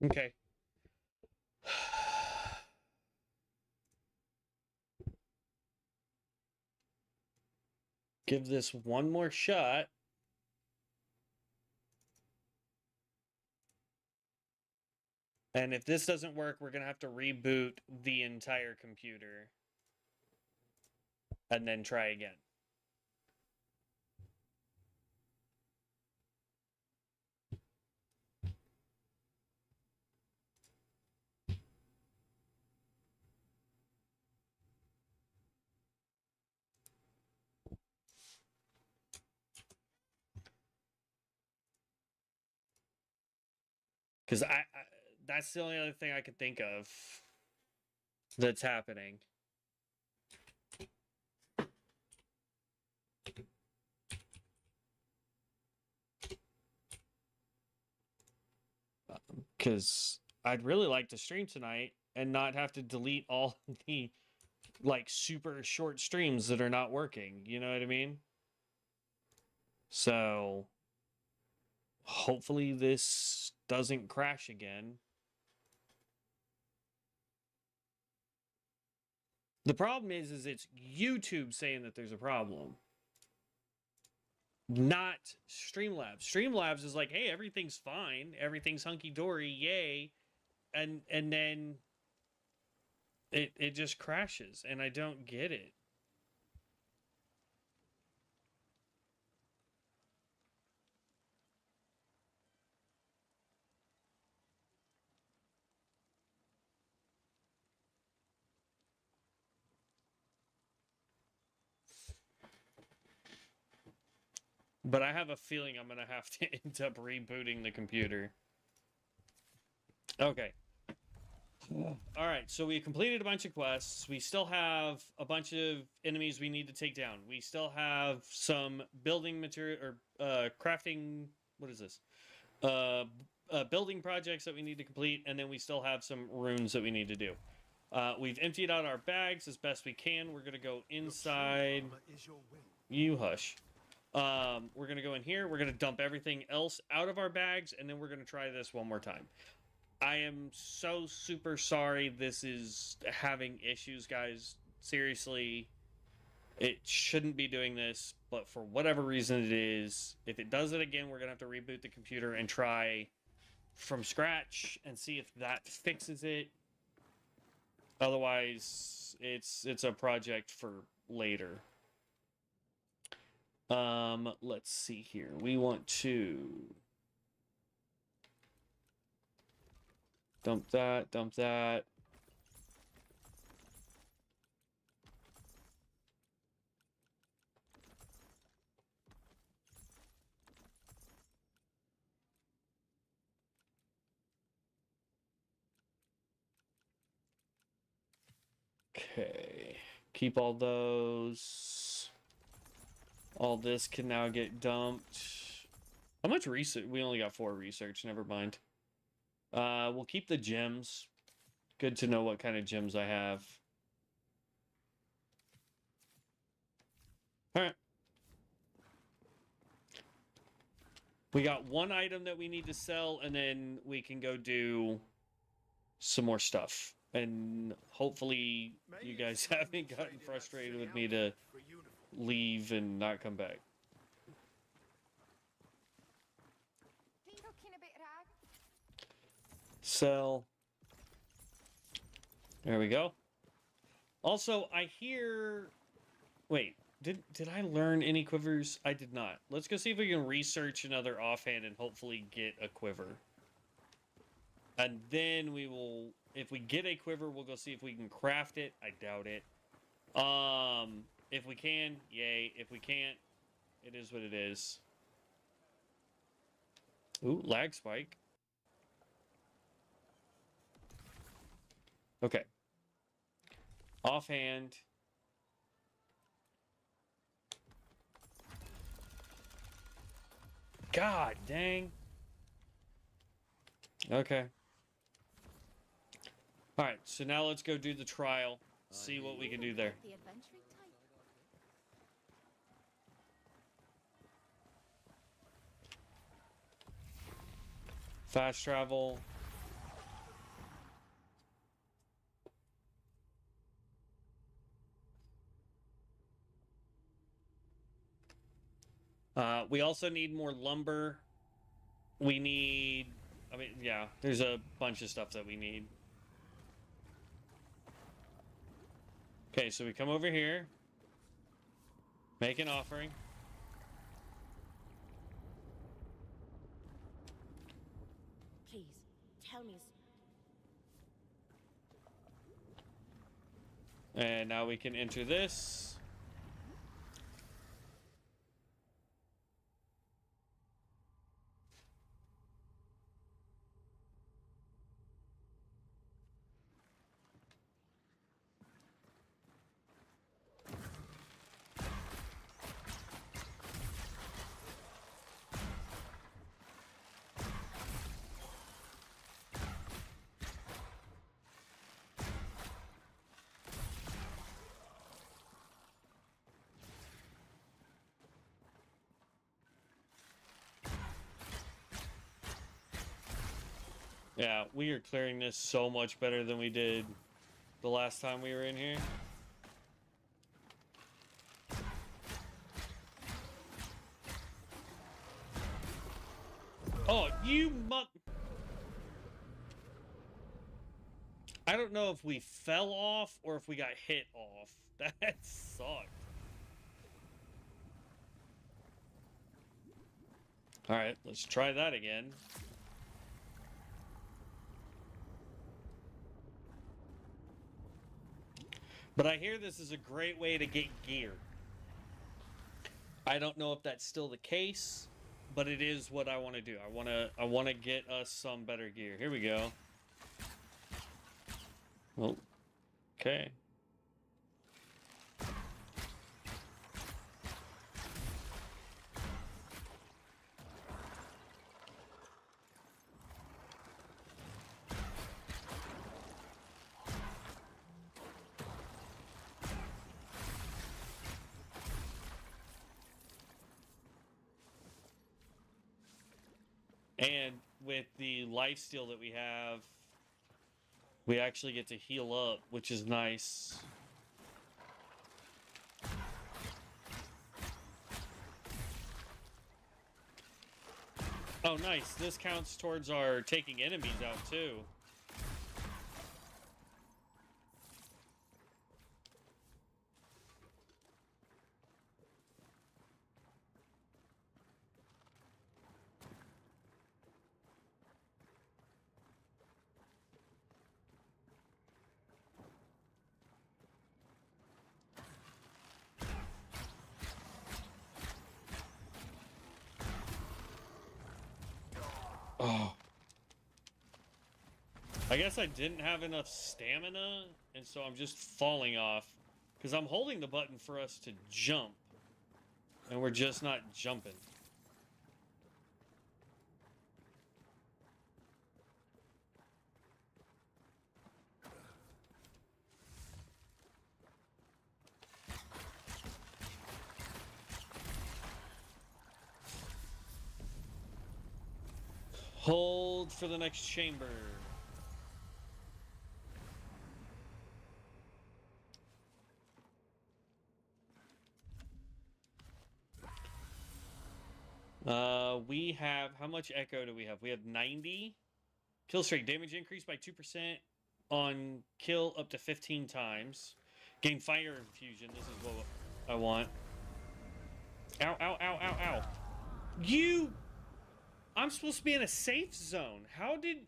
Okay. Give this one more shot. And if this doesn't work, we're going to have to reboot the entire computer and then try again. Because that's the only other thing I could think of that's happening. Because I'd really like to stream tonight and not have to delete all the like super short streams that are not working. You know what I mean? So hopefully this doesn't crash again. The problem is it's YouTube saying that there's a problem, not Streamlabs. Streamlabs is like, hey, everything's fine, everything's hunky dory, yay, and then it just crashes, and I don't get it. But I have a feeling I'm gonna have to end up rebooting the computer. Okay. All right, so we completed a bunch of quests. We still have a bunch of enemies we need to take down. We still have some building material or crafting. What is this? Building projects that we need to complete, and then we still have some runes that we need to do. We've emptied out our bags as best we can. We're gonna go inside. You hush. We're gonna go in here. We're gonna dump everything else out of our bags, and then we're gonna try this one more time. I am so super sorry this is having issues, guys. Seriously, it shouldn't be doing this, but for whatever reason it is, if it does it again, we're gonna have to reboot the computer and try from scratch and see if that fixes it. Otherwise, it's a project for later. Let's see here. We want to dump that, dump that. Okay. Keep all those. All this can now get dumped. How much research? We only got 4 research. Never mind. We'll keep the gems. Good to know what kind of gems I have. All right. We got one item that we need to sell, and then we can go do some more stuff. And hopefully you guys haven't gotten frustrated with me to leave and not come back. Sell. There we go. Also, I hear... Wait, did I learn any quivers? I did not. Let's go see if we can research another offhand and hopefully get a quiver. And then we will... If we get a quiver, we'll go see if we can craft it. I doubt it. If we can, yay. If we can't, it is what it is. Ooh, lag spike. Okay. Offhand. God dang. Okay. All right, so now let's go do the trial. See what we can do there. Fast travel. We also need more lumber. We need... I mean, yeah, there's a bunch of stuff that we need. Okay, so we come over here. Make an offering. Please, tell me. And now we can enter this. Yeah, we are clearing this so much better than we did the last time we were in here. Oh, you I don't know if we fell off or if we got hit off. That sucked. Alright, let's try that again. But I hear this is a great way to get gear. I don't know if that's still the case, but it is what I want to do. I want to get us some better gear. Here we go. Well, okay. And with the lifesteal that we have, we actually get to heal up, which is nice. Oh, nice. This counts towards our taking enemies out, too. Oh. I guess I didn't have enough stamina, and so I'm just falling off. Because I'm holding the button for us to jump. And we're just not jumping. Hold for the next chamber. We have, how much echo do we have? We have 90. Kill streak, damage increased by 2% on kill up to 15 times. Gain fire infusion, this is what I want. Ow, ow, ow, ow, ow. You! I'm supposed to be in a safe zone. How did...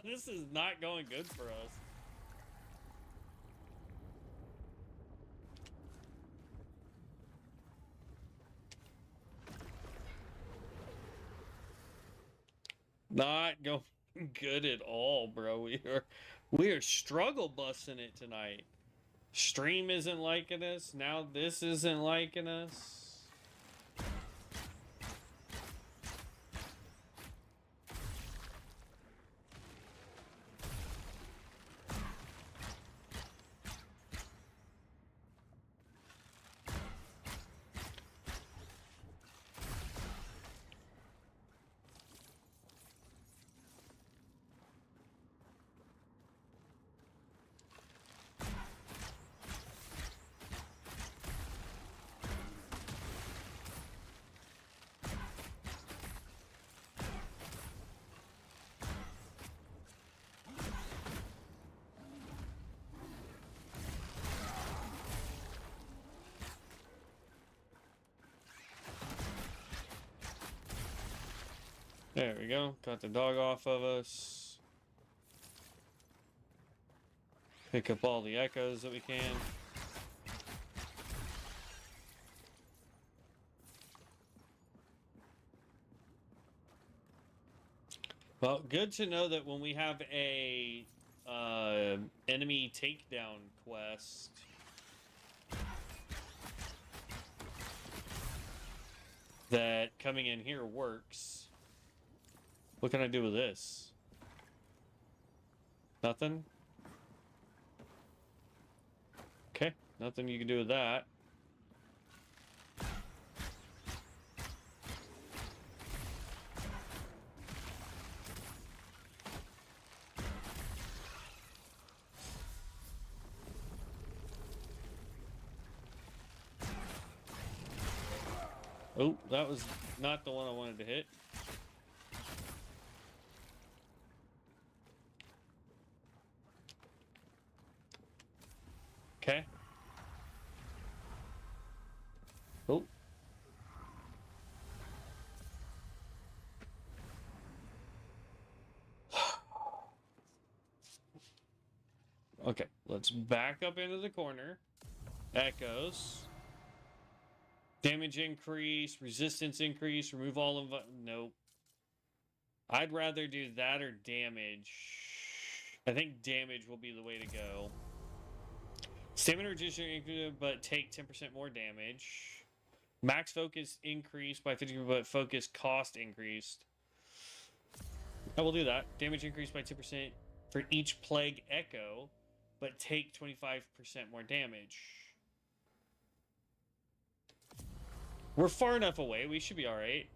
This is not going good for us. Not going good at all, bro. We are struggle busting it tonight. Stream isn't liking us. Now this isn't liking us. There we go. Got the dog off of us. Pick up all the echoes that we can. Well, good to know that when we have a enemy takedown quest, that coming in here works. What can I do with this? Nothing? Okay, nothing you can do with that. Oh, that was not the one I wanted to hit. Okay. Oh. Okay, let's back up into the corner. Echoes. Damage increase, resistance increase, remove all of... Nope. I'd rather do that or damage. I think damage will be the way to go. Stamina reduction, but take 10% more damage. Max focus increased by 50%, but focus cost increased. I will do that. Damage increased by 10% for each plague echo, but take 25% more damage. We're far enough away. We should be all right.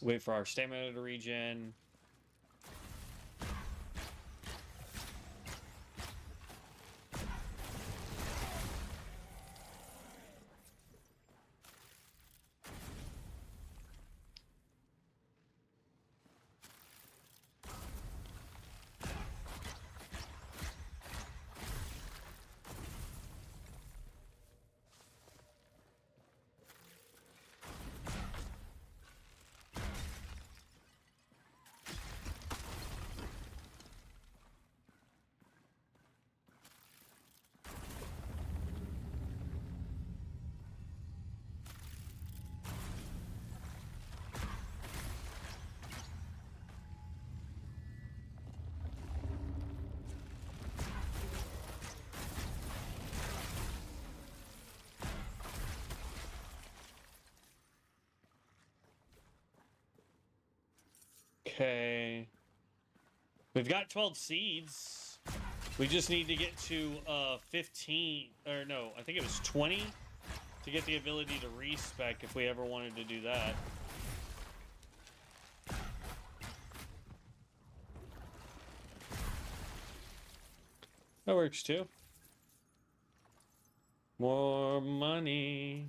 Wait for our stamina to regen. Okay. We've got 12 seeds. We just need to get to 15, or no, I think it was 20 to get the ability to respec if we ever wanted to do that. That works too. More money.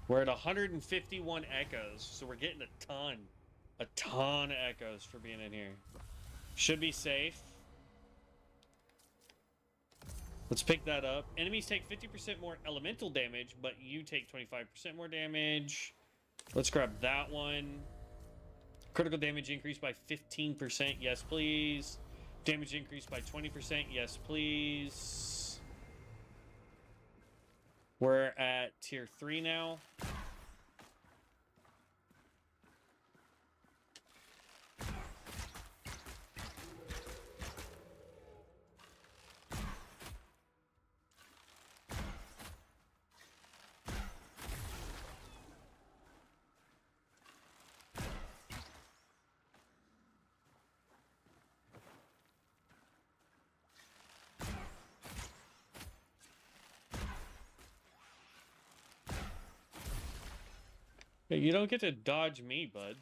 We're at 151 echoes, so we're getting a ton of echoes for being in here. Should be safe. Let's pick that up. Enemies take 50% more elemental damage, but you take 25% more damage. Let's grab that one. Critical damage increased by 15%. Yes, please. Damage increased by 20%. Yes, please. We're at tier 3 now. Hey, you don't get to dodge me, bud.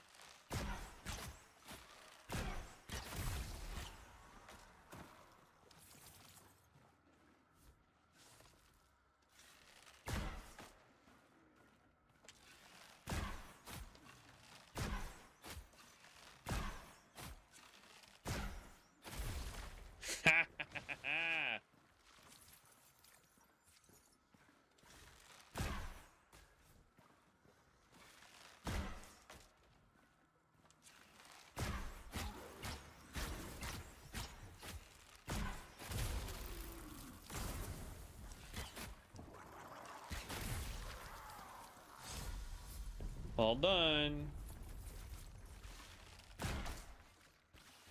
All done.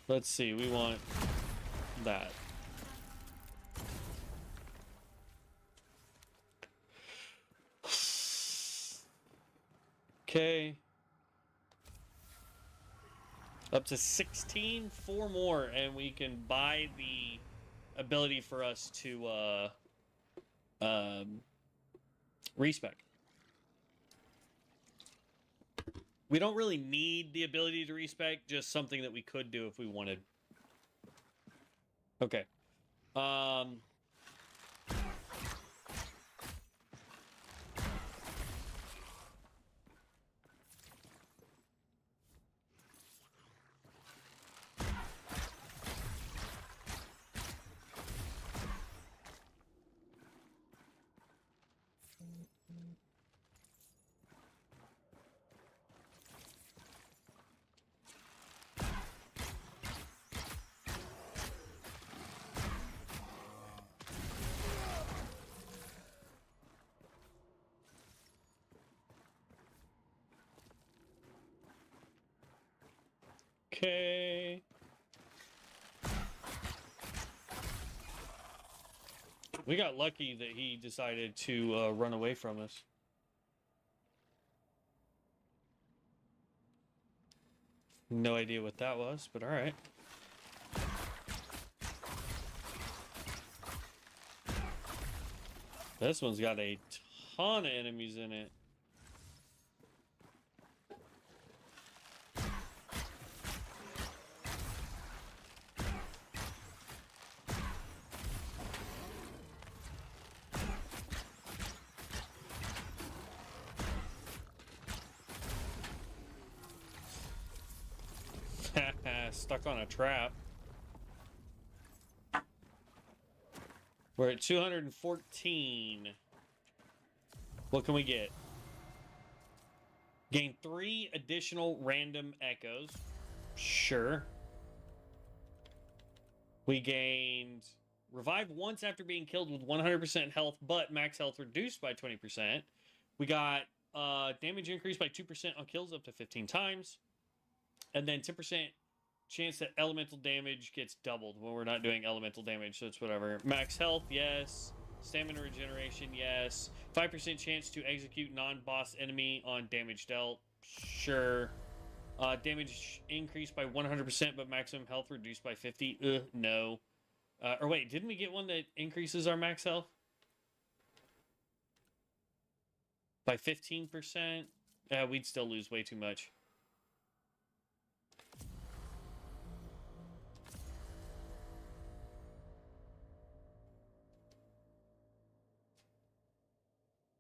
Let's see, we want that. Okay. Up to 16, 4 more, and we can buy the ability for us to respec. We don't really need the ability to respec, just something that we could do if we wanted. Okay. Okay. We got lucky that he decided to run away from us. No idea what that was, but all right. This one's got a ton of enemies in it. Stuck on a trap. We're at 214. What can we get? Gain 3 additional random echoes. Sure. We gained revive once after being killed with 100% health, but max health reduced by 20%. We got damage increased by 2% on kills up to 15 times. And then 10% chance that elemental damage gets doubled when we're not doing elemental damage, so it's whatever. Max health, yes. Stamina regeneration, yes. 5% chance to execute non-boss enemy on damage dealt. Sure. Damage increased by 100%, but maximum health reduced by 50. No. Or wait, didn't we get one that increases our max health? By 15%? We'd still lose way too much.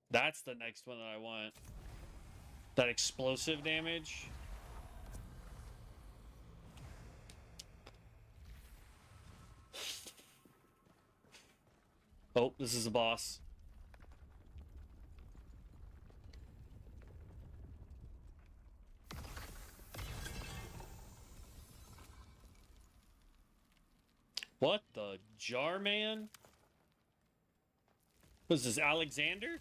That's the next one that I want. That explosive damage. Oh, this is a boss. What the jar man? Was this Alexander?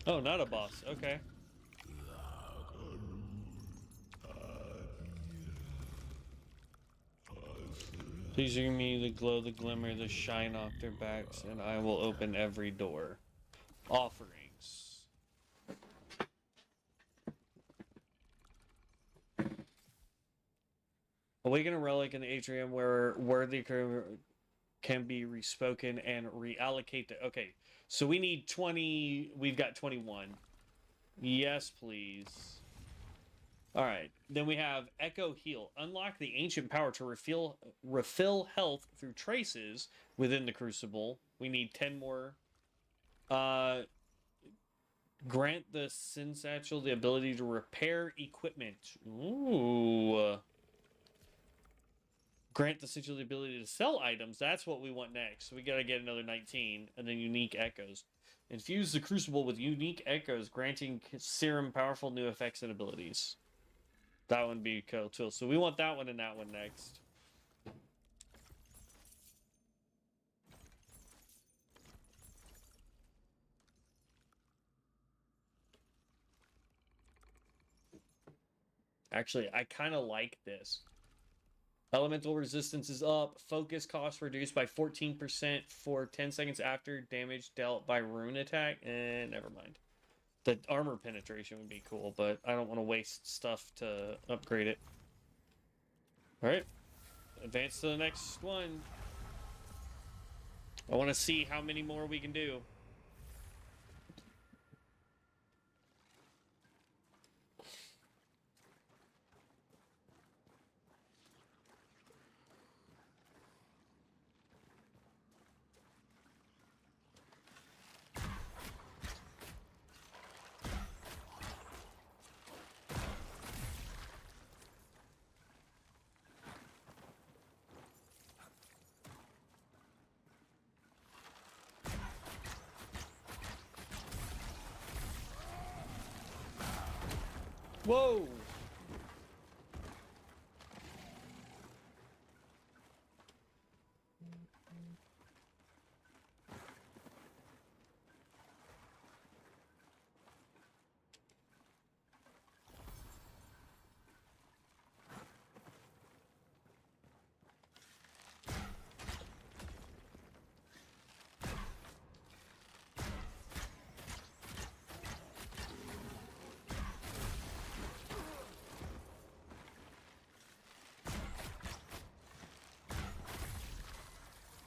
Oh, not a boss. Okay. Please give me the glow, the glimmer, the shine off their backs, and I will open every door. Offerings. Awaken a relic in the atrium where worthy can be respoken and reallocate the. Okay, so we need 20. We've got 21. Yes, please. All right. Then we have Echo Heal. Unlock the ancient power to refill health through traces within the crucible. We need 10 more. Grant the Sin Satchel the ability to repair equipment. Ooh. Grant the Satchel the ability to sell items. That's what we want next. So we got to get another 19. And then unique echoes. Infuse the crucible with unique echoes, granting serum powerful new effects and abilities. That one would be cool too. So we want that one and that one next. Actually, I kind of like this. Elemental resistance is up. Focus cost reduced by 14% for 10 seconds after damage dealt by rune attack. Never mind. The armor penetration would be cool, but I don't want to waste stuff to upgrade it. Alright. Advance to the next one. I want to see how many more we can do. Whoa!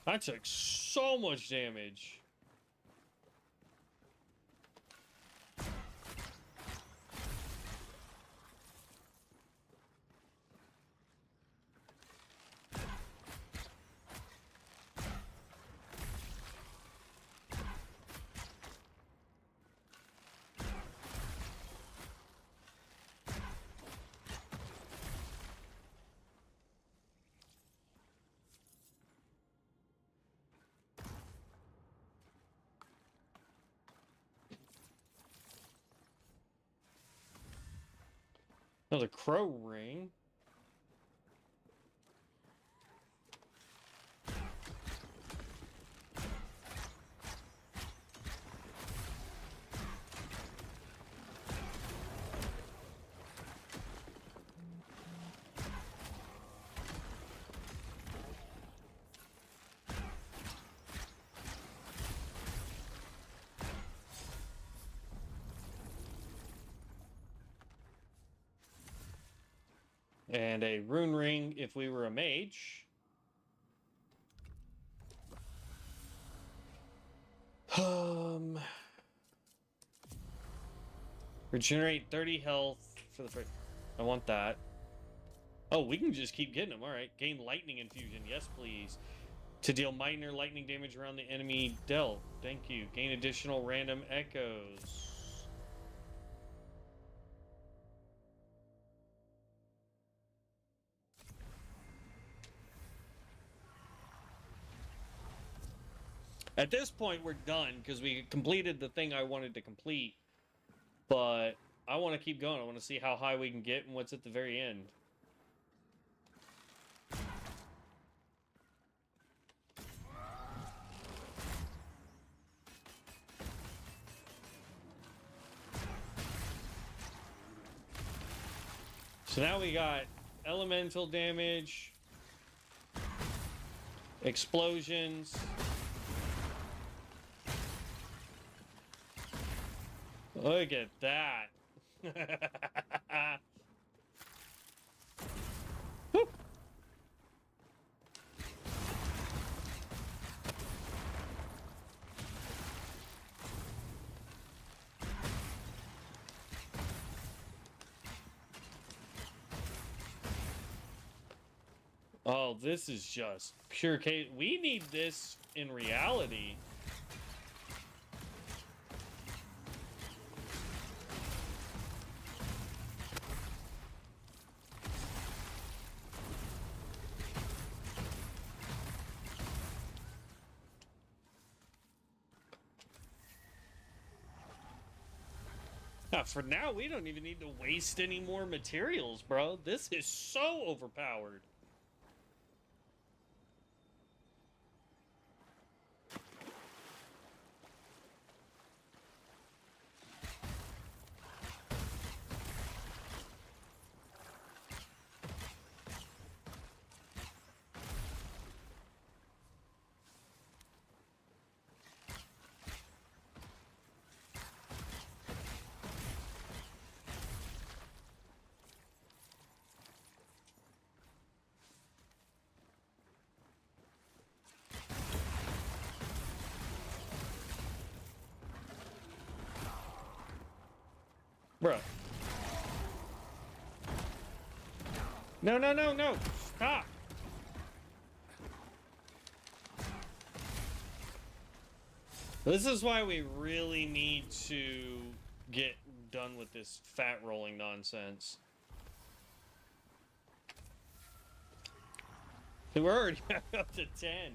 That took so much damage. Another crow ring. And a rune ring if we were a mage. Regenerate 30 health for the first. I want that. Oh, we can just keep getting them. All right. Gain lightning infusion. Yes, please. To deal minor lightning damage around the enemy dealt. Thank you. Gain additional random echoes. At this point, we're done because we completed the thing I wanted to complete. But I want to keep going. I want to see how high we can get and what's at the very end. So now we got elemental damage, explosions. Look at that. Whew. Oh, this is just pure case. We need this in reality. For now, we don't even need to waste any more materials, bro. This is so overpowered. Bro. No, no, no, no. Stop. This is why we really need to get done with this fat rolling nonsense. We're already up to 10.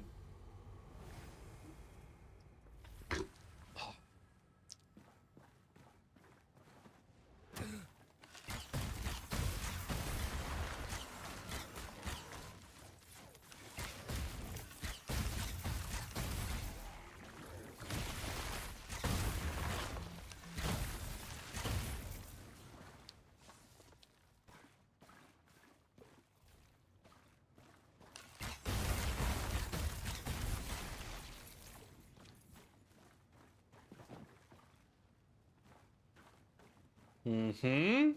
Mm-hmm.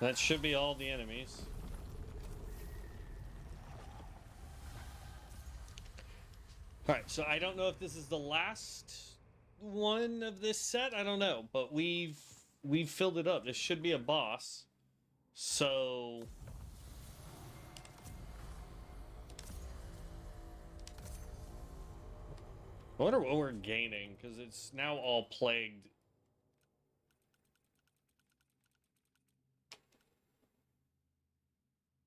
That should be all the enemies. Alright, so I don't know if this is the last one of this set. I don't know, but we've filled it up. This should be a boss. So I wonder what we're gaining, because it's now all plagued.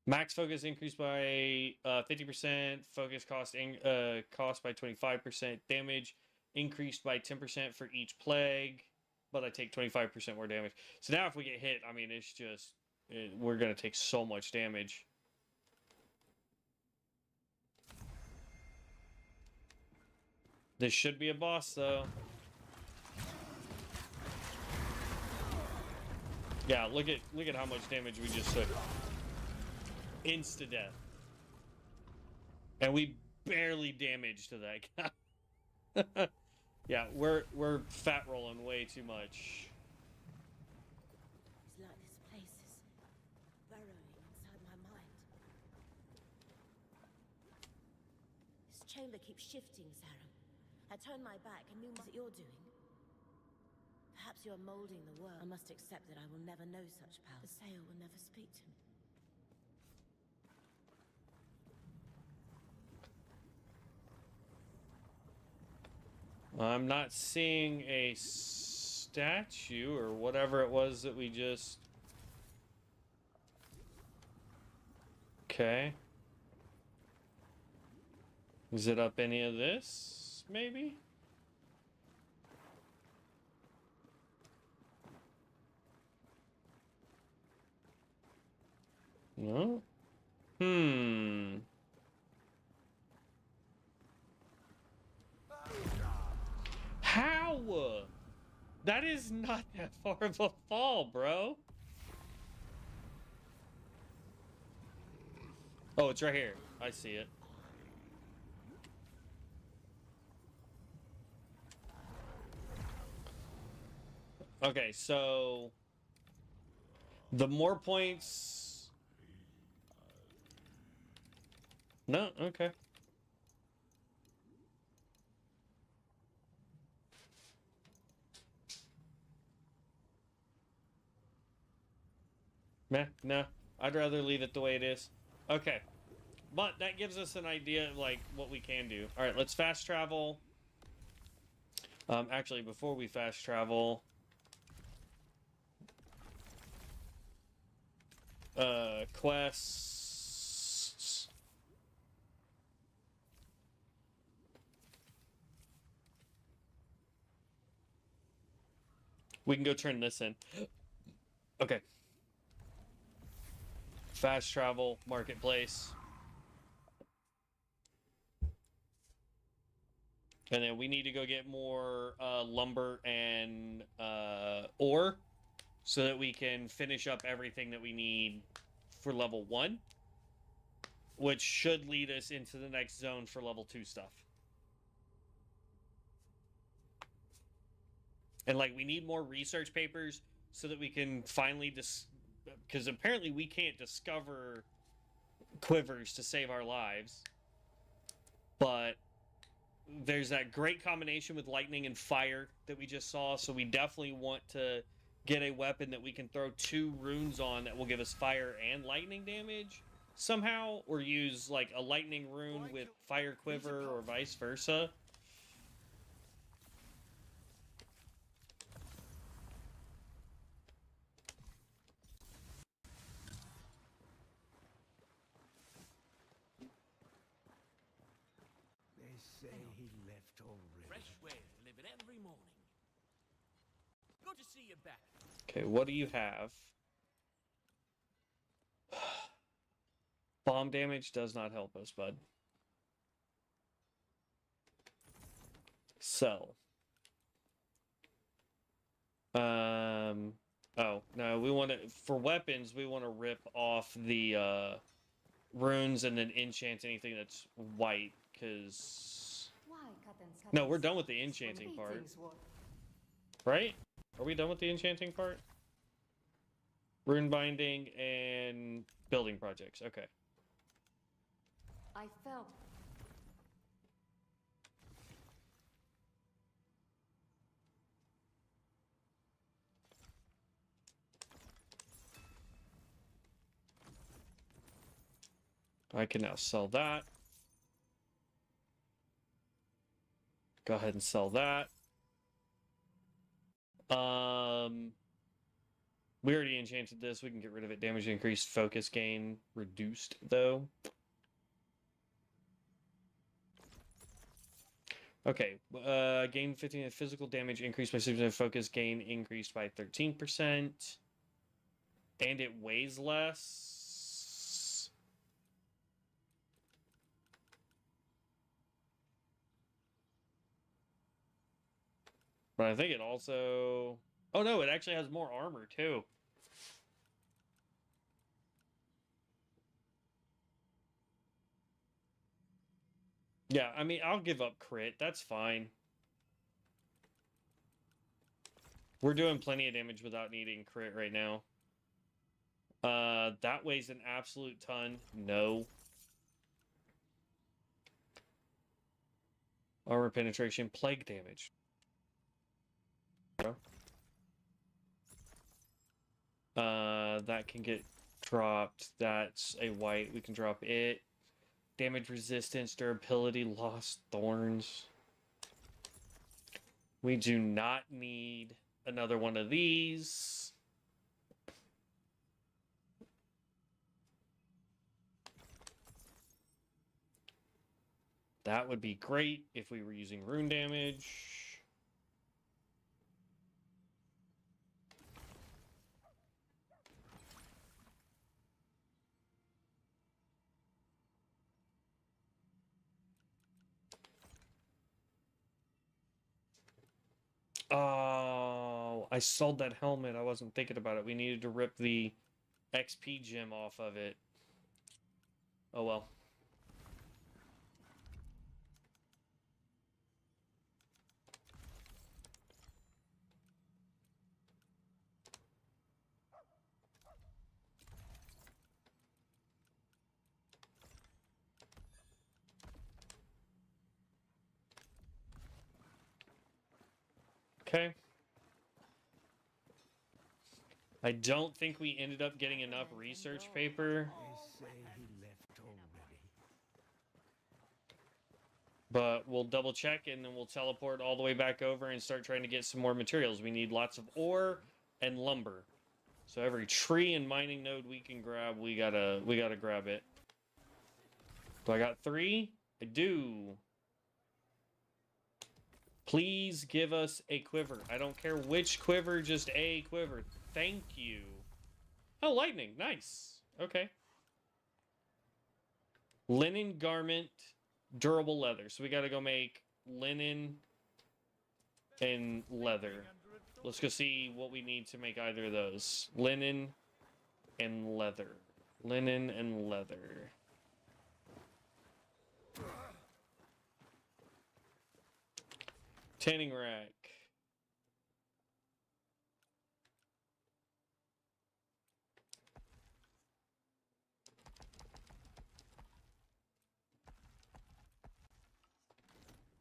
Max focus increased by 50%. Focus cost by 25%. Damage increased by 10% for each plague, but I take 25% more damage. So now if we get hit, I mean, it's just we're gonna take so much damage. This should be a boss, though. Yeah, look at how much damage we just took. Insta death. And we barely damaged to that guy. Yeah, we're fat rolling way too much. It's like this place is burrowing inside my mind. chamber keeps shifting, Sarah. I turned my back and knew what you're doing. Perhaps you're molding the world. I must accept that I will never know such power. The Sail will never speak to me. I'm not seeing a statue or whatever it was that we just... Okay. Is it up any of this, maybe? No? How? That is not that far of a fall, bro. Oh, it's right here. I see it. Okay, so the more points... No, okay. Meh, no. I'd rather leave it the way it is. Okay. But that gives us an idea of, like, what we can do. Alright, let's fast travel. Actually, before we fast travel... quests... We can go turn this in. Okay. Fast travel, marketplace. And then we need to go get more lumber and ore so that we can finish up everything that we need for level 1, which should lead us into the next zone for level 2 stuff. And, like, we need more research papers so that we can finally because apparently we can't discover quivers to save our lives. But there's that great combination with lightning and fire that we just saw, so we definitely want to get a weapon that we can throw 2 runes on that will give us fire and lightning damage somehow, or use like a lightning rune with fire quiver or vice versa. They say he left already. Fresh way delivered every morning. Good to see you back. Okay, what do you have? Bomb damage does not help us, bud. Sell. Oh, no, we want to, for weapons, we want to rip off the, runes and then enchant anything that's white, because... No, we're done with the enchanting part. Right? Are we done with the enchanting part? Rune binding and building projects, okay. I felt I can now sell that. Go ahead and sell that. We already enchanted this. We can get rid of it. Damage increased. Focus gain reduced, though. Okay. Gain 15 physical damage increased by 6%. Focus gain increased by 13%. And it weighs less. But I think it also... Oh, no, it actually has more armor, too. Yeah, I mean, I'll give up crit. That's fine. We're doing plenty of damage without needing crit right now. That weighs an absolute ton. No. Armor penetration, plague damage. That can get dropped. That's a white. We can drop it. Damage resistance, durability, lost thorns. We do not need another one of these. That would be great if we were using rune damage. Oh, I sold that helmet. I wasn't thinking about it. We needed to rip the XP gem off of it. Oh well. Okay. I don't think we ended up getting enough research paper, They say he left already. but we'll double check and then we'll teleport all the way back over and start trying to get some more materials. We need lots of ore and lumber. So every tree and mining node we can grab, we gotta grab it. Do I got 3? I do. Please give us a quiver. I don't care which quiver, just a quiver. Thank you. Oh, lightning. Nice. Okay. Linen garment, durable leather. So we got to go make linen and leather. Let's go see what we need to make either of those. Linen and leather. Linen and leather. Tanning rack.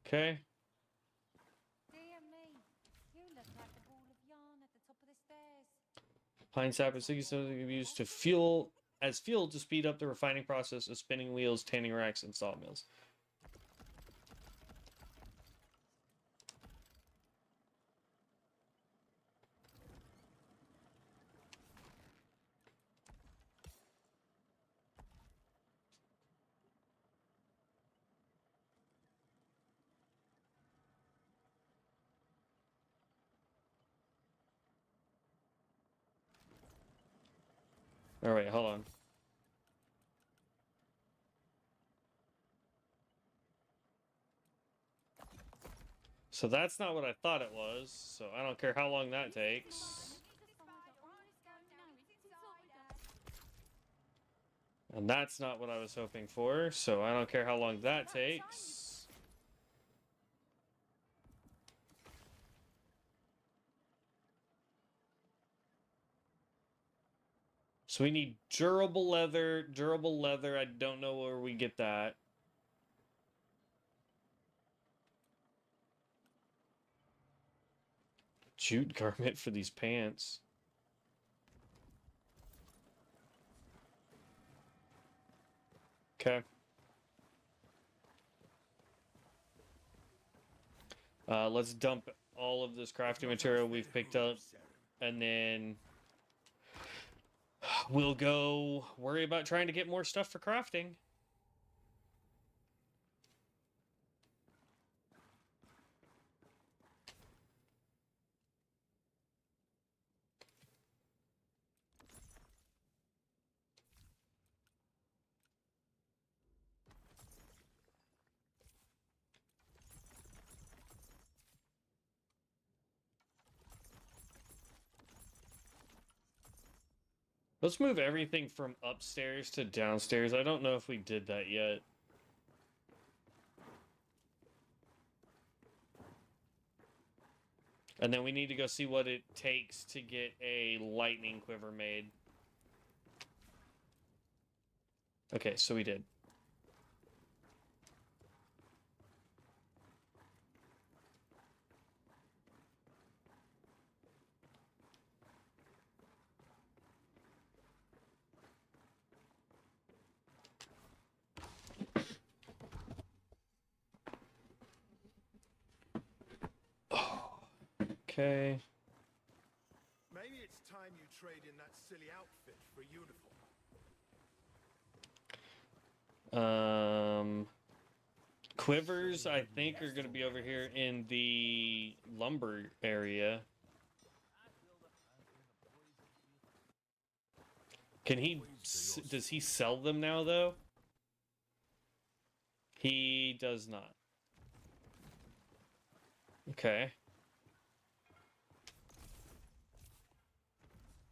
Okay. Dear me, you look like a ball of yarn at the top of the stairs. Pine sap is something can be used to fuel to speed up the refining process of spinning wheels, tanning racks, and sawmills. All right, hold on. So that's not what I thought it was, so I don't care how long that takes. And that's not what I was hoping for, so I don't care how long that takes. So we need durable leather. Durable leather, I don't know where we get that. Jute garment for these pants. Okay. Let's dump all of this crafting material we've picked up, and then we'll go worry about trying to get more stuff for crafting. Let's move everything from upstairs to downstairs. I don't know if we did that yet. And then we need to go see what it takes to get a lightning quiver made. Okay, so we did. Okay. Maybe it's time you trade in that silly outfit for a uniform. Quivers, I think, are going to be over here in the lumber area. Can he... Does he sell them now, though? He does not. Okay.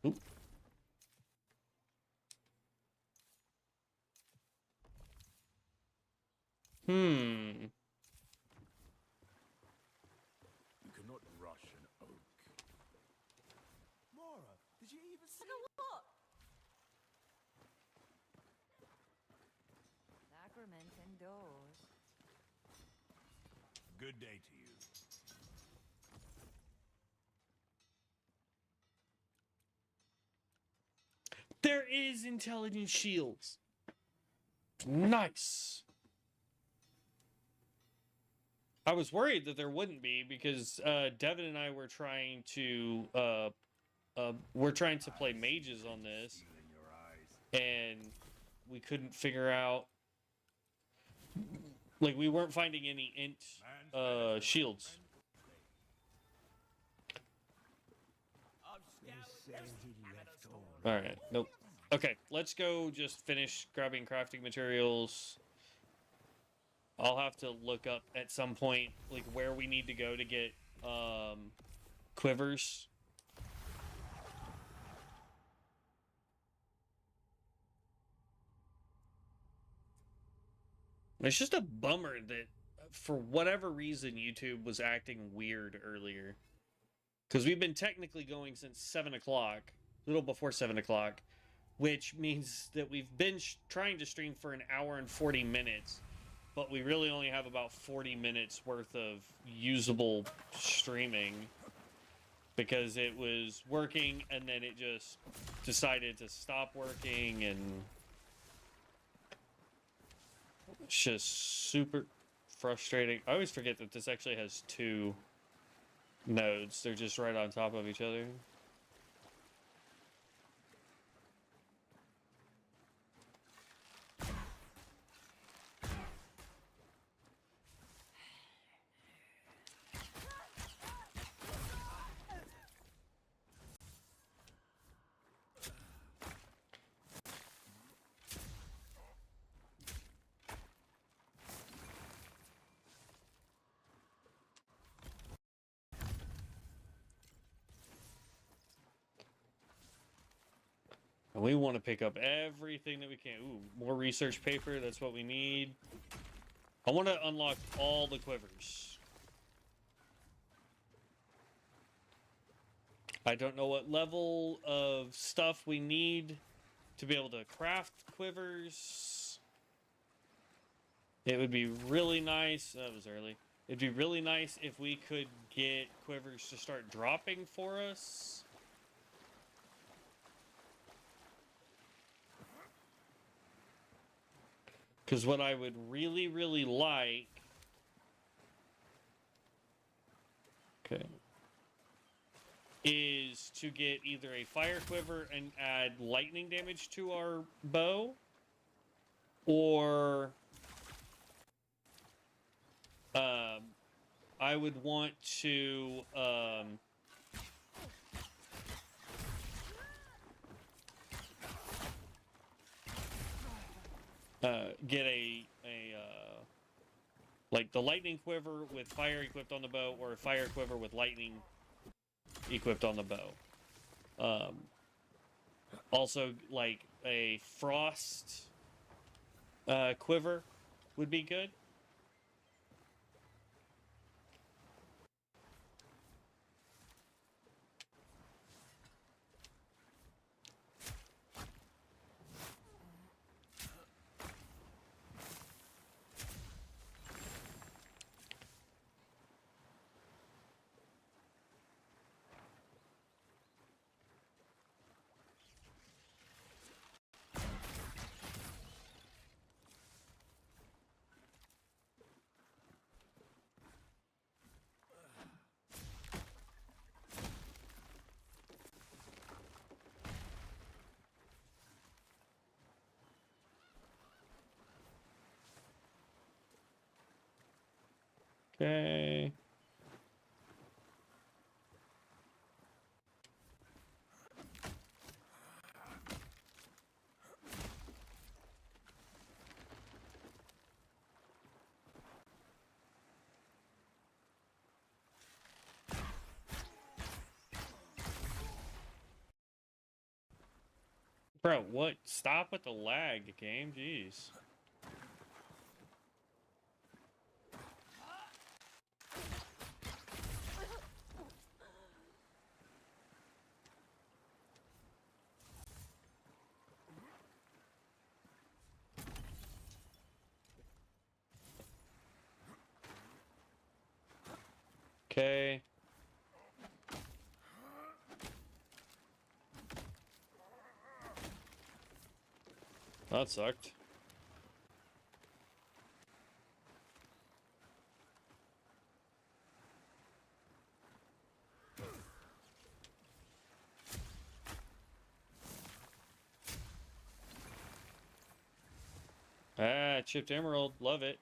Oop. Hmm. You cannot rush an oak. Mara, did you even see What? Sacrament indoors. Good day to you. There is intelligent shields. Nice. I was worried that there wouldn't be because Devin and I were trying to play mages on this, In your eyes. and we couldn't figure out, like, we weren't finding any int shields. They say he left already. All right, nope. Okay, let's go just finish grabbing crafting materials. I'll have to look up at some point, like, where we need to go to get quivers. It's just a bummer that, for whatever reason, YouTube was acting weird earlier. Because we've been technically going since 7 o'clock, a little before 7 o'clock, which means that we've been trying to stream for an hour and 40 minutes, but we really only have about 40 minutes worth of usable streaming because it was working and then it just decided to stop working, and it's just super frustrating. I always forget that this actually has 2 nodes. They're just right on top of each other. And we want to pick up everything that we can. Ooh, more research paper. That's what we need. I want to unlock all the quivers. I don't know what level of stuff we need to be able to craft quivers. It would be really nice. That was early. It'd be really nice if we could get quivers to start dropping for us. Because what I would really, really like... Okay. Is to get either a fire quiver and add lightning damage to our bow, or... I would want to... get like the lightning quiver with fire equipped on the bow, or a fire quiver with lightning equipped on the bow. Also, like a frost quiver would be good. Okay. Bro, what? Stop with the lag, game. Jeez. Okay. That sucked. Ah, chipped emerald. Love it.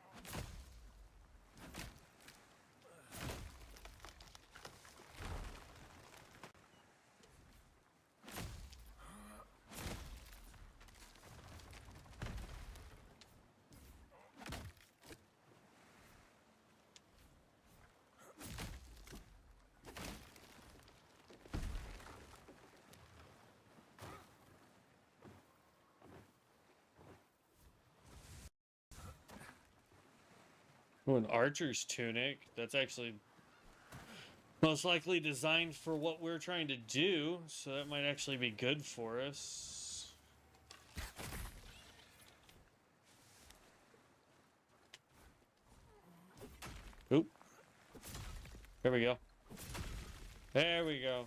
Oh, an archer's tunic. That's actually most likely designed for what we're trying to do, so that might actually be good for us. Oop. There we go. There we go.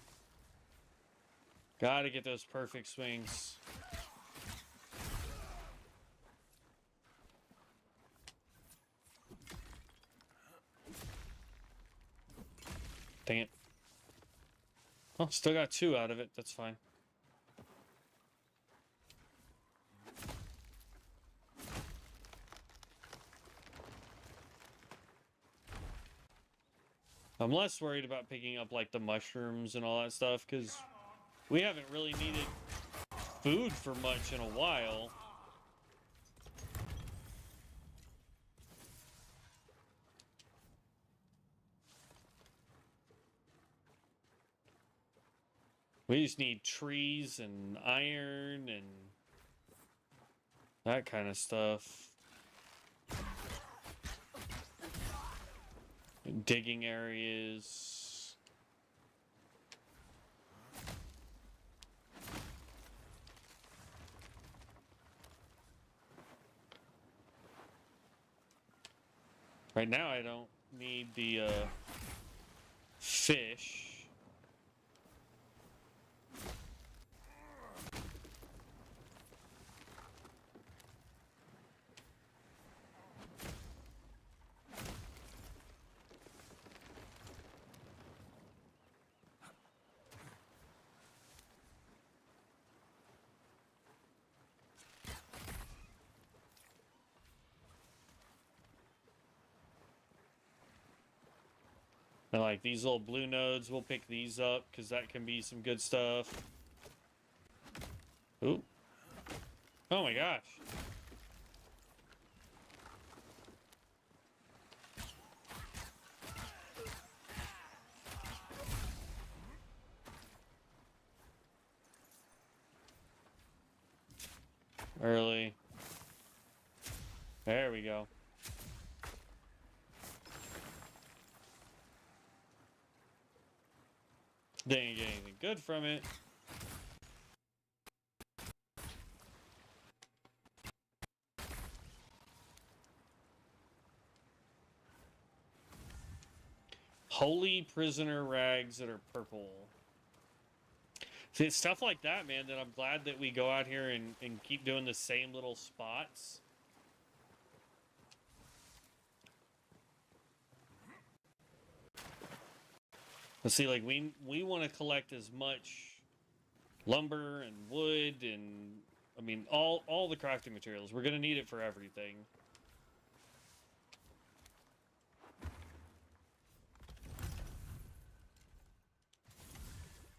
Gotta get those perfect swings. Dang it. Oh, still got 2 out of it. That's fine. I'm less worried about picking up like the mushrooms and all that stuff because we haven't really needed food for much in a while. We just need trees and iron and that kind of stuff. Digging areas. Right now I don't need the fish. And like these little blue nodes, we'll pick these up because that can be some good stuff. Ooh. Oh my gosh. Early. There we go. Didn't get anything good from it. Holy prisoner rags that are purple. See, it's stuff like that, man, that I'm glad that we go out here and keep doing the same little spots. Let's see, like, we want to collect as much lumber and wood and, I mean, all the crafting materials. We're going to need it for everything.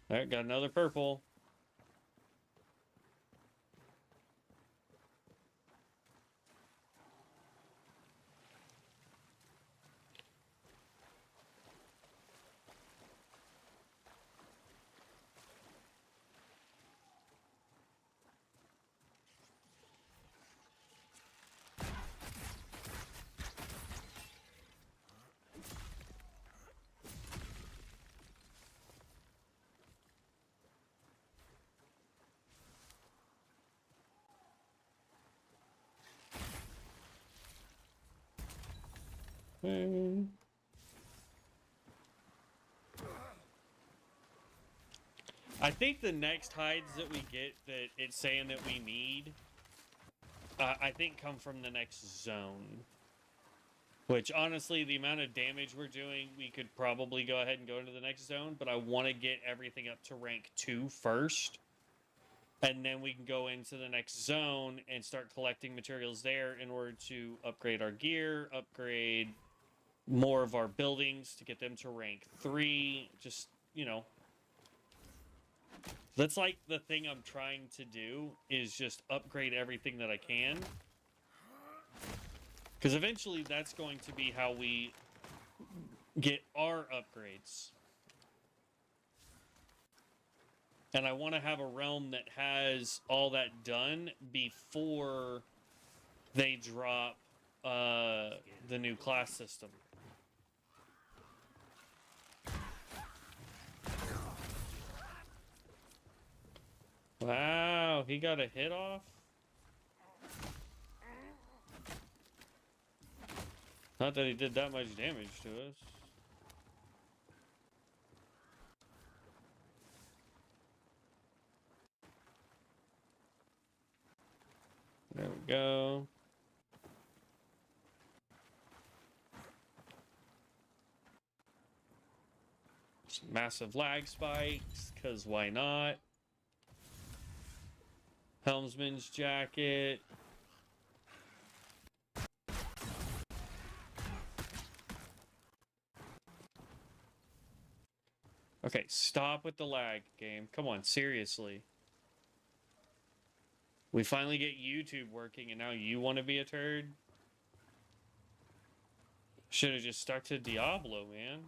All right, got another purple. I think the next hides that we get that it's saying that we need, I think come from the next zone. Which, honestly, the amount of damage we're doing, we could probably go ahead and go into the next zone, but I want to get everything up to rank 2 first. And then we can go into the next zone and start collecting materials there in order to upgrade our gear, upgrade more of our buildings to get them to rank 3. Just, you know. That's like the thing I'm trying to do is just upgrade everything that I can. Because eventually that's going to be how we get our upgrades. And I want to have a realm that has all that done before they drop the new class system. Wow, he got a hit off? Not that he did that much damage to us. There we go. Some massive lag spikes, because why not? Helmsman's jacket. Okay, stop with the lag, game. Come on, seriously. We finally get YouTube working, and now you want to be a turd? Should have just stuck to Diablo, man.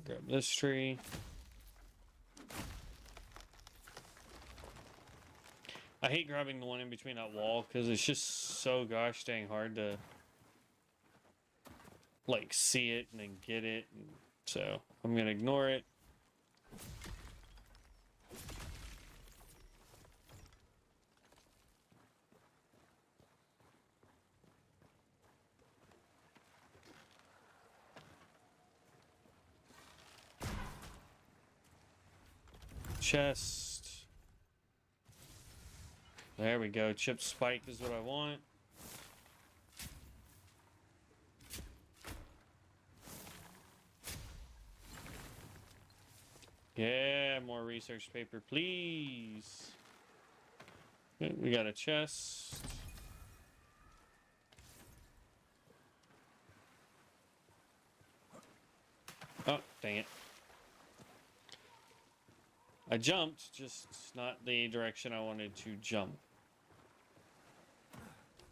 Grab this tree. I hate grabbing the one in between that wall because it's just so gosh dang hard to like see it and then get it. And so I'm gonna ignore it. Chest. There we go. Chip spike is what I want. Yeah, more research paper, please. Okay, we got a chest. Oh, dang it. I jumped, just not the direction I wanted to jump.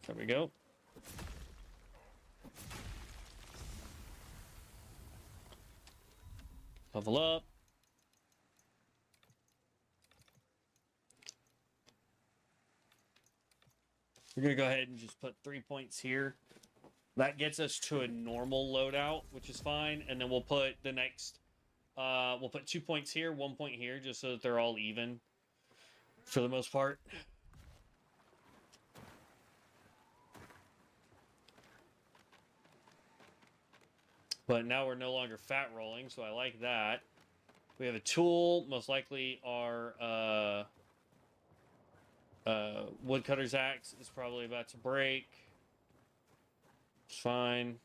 There we go. Level up. We're going to go ahead and just put 3 points here. That gets us to a normal loadout, which is fine. And then we'll put the next... we'll put 2 points here, 1 point here, just so that they're all even for the most part. But now we're no longer fat rolling, so I like that. We have a tool, most likely our woodcutter's axe is probably about to break. It's fine.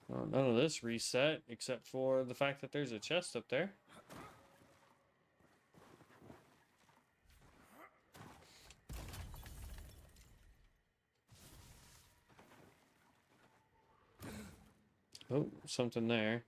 Well, none of this reset except for the fact that there's a chest up there. Oh, something there.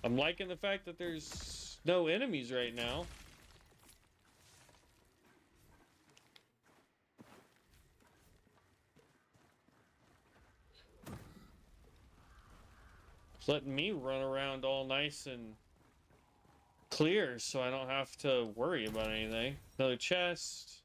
I'm liking the fact that there's no enemies right now. It's letting me run around all nice and clear so I don't have to worry about anything. Another chest.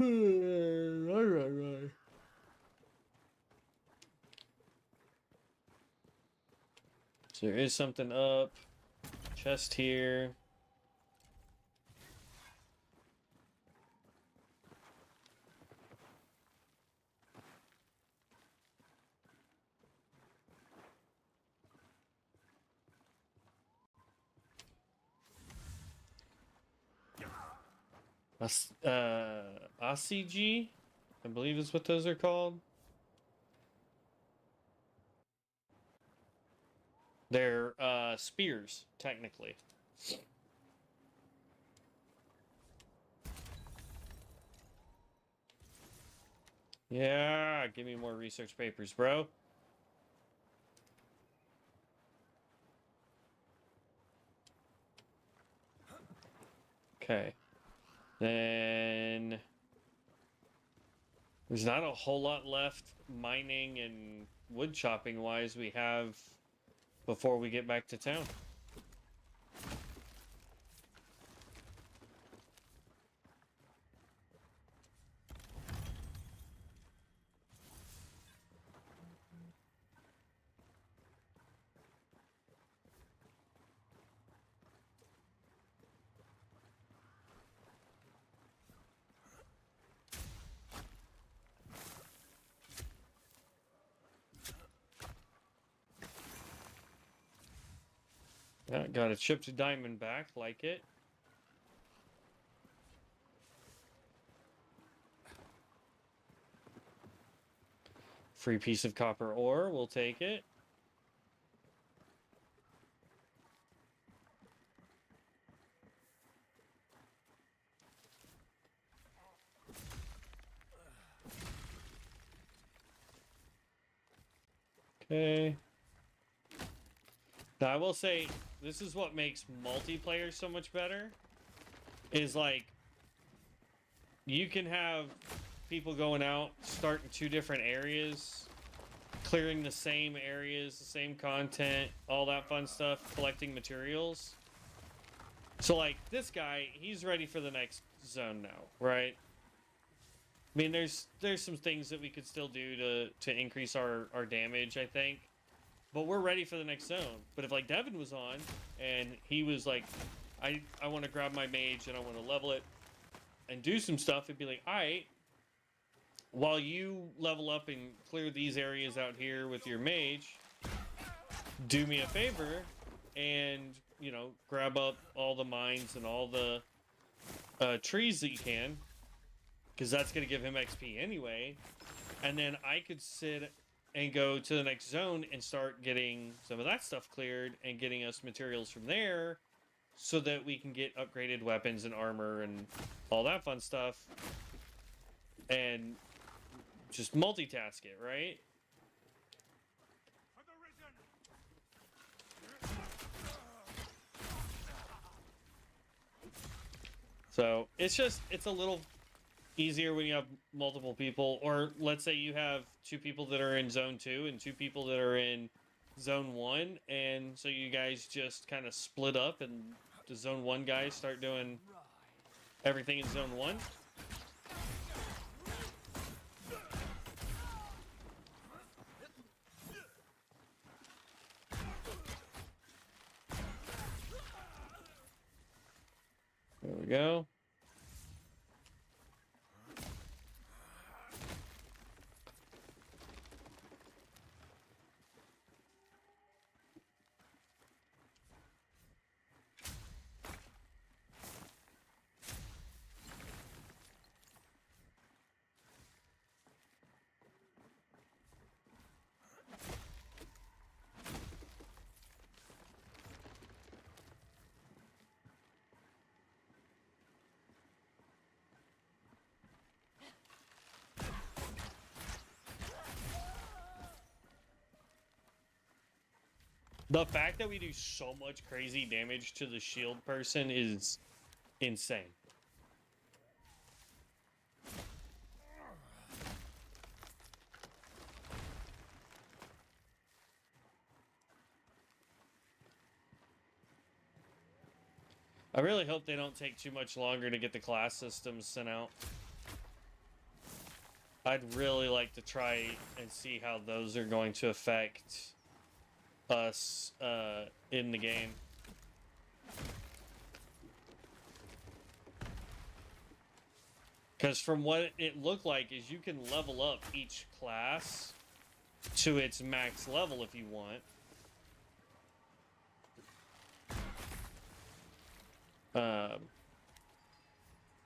Right. So there is something up. Chest here. ACG, I believe is what those are called. They're spears, technically. Yeah, give me more research papers, bro. Okay. Then there's not a whole lot left mining and wood chopping wise we have before we get back to town. Yeah, got a chipped diamond back, like it. Free piece of copper ore, we'll take it. Okay. Now I will say, this is what makes multiplayer so much better. Is like, you can have people going out, starting two different areas, clearing the same areas, the same content, all that fun stuff, collecting materials. So like this guy, he's ready for the next zone now, right? I mean, there's some things that we could still do to increase our damage, I think. But we're ready for the next zone. But if like Devin was on and he was like, I want to grab my mage and I want to level it and do some stuff, it'd be like, all right, while you level up and clear these areas out here with your mage, do me a favor and, you know, grab up all the mines and all the trees that you can, because that's going to give him XP anyway. And then I could sit and go to the next zone and start getting some of that stuff cleared and getting us materials from there so that we can get upgraded weapons and armor and all that fun stuff and just multitask it, right? So it's a little easier when you have multiple people, or let's say you have 2 people that are in zone 2 and 2 people that are in zone 1, and so you guys just kind of split up and the zone 1 guys start doing everything in zone 1. There we go. The fact that we do so much crazy damage to the shield person is insane. I really hope they don't take too much longer to get the class systems sent out. I'd really like to try and see how those are going to affect us in the game. Because from what it looked like is you can level up each class to its max level if you want.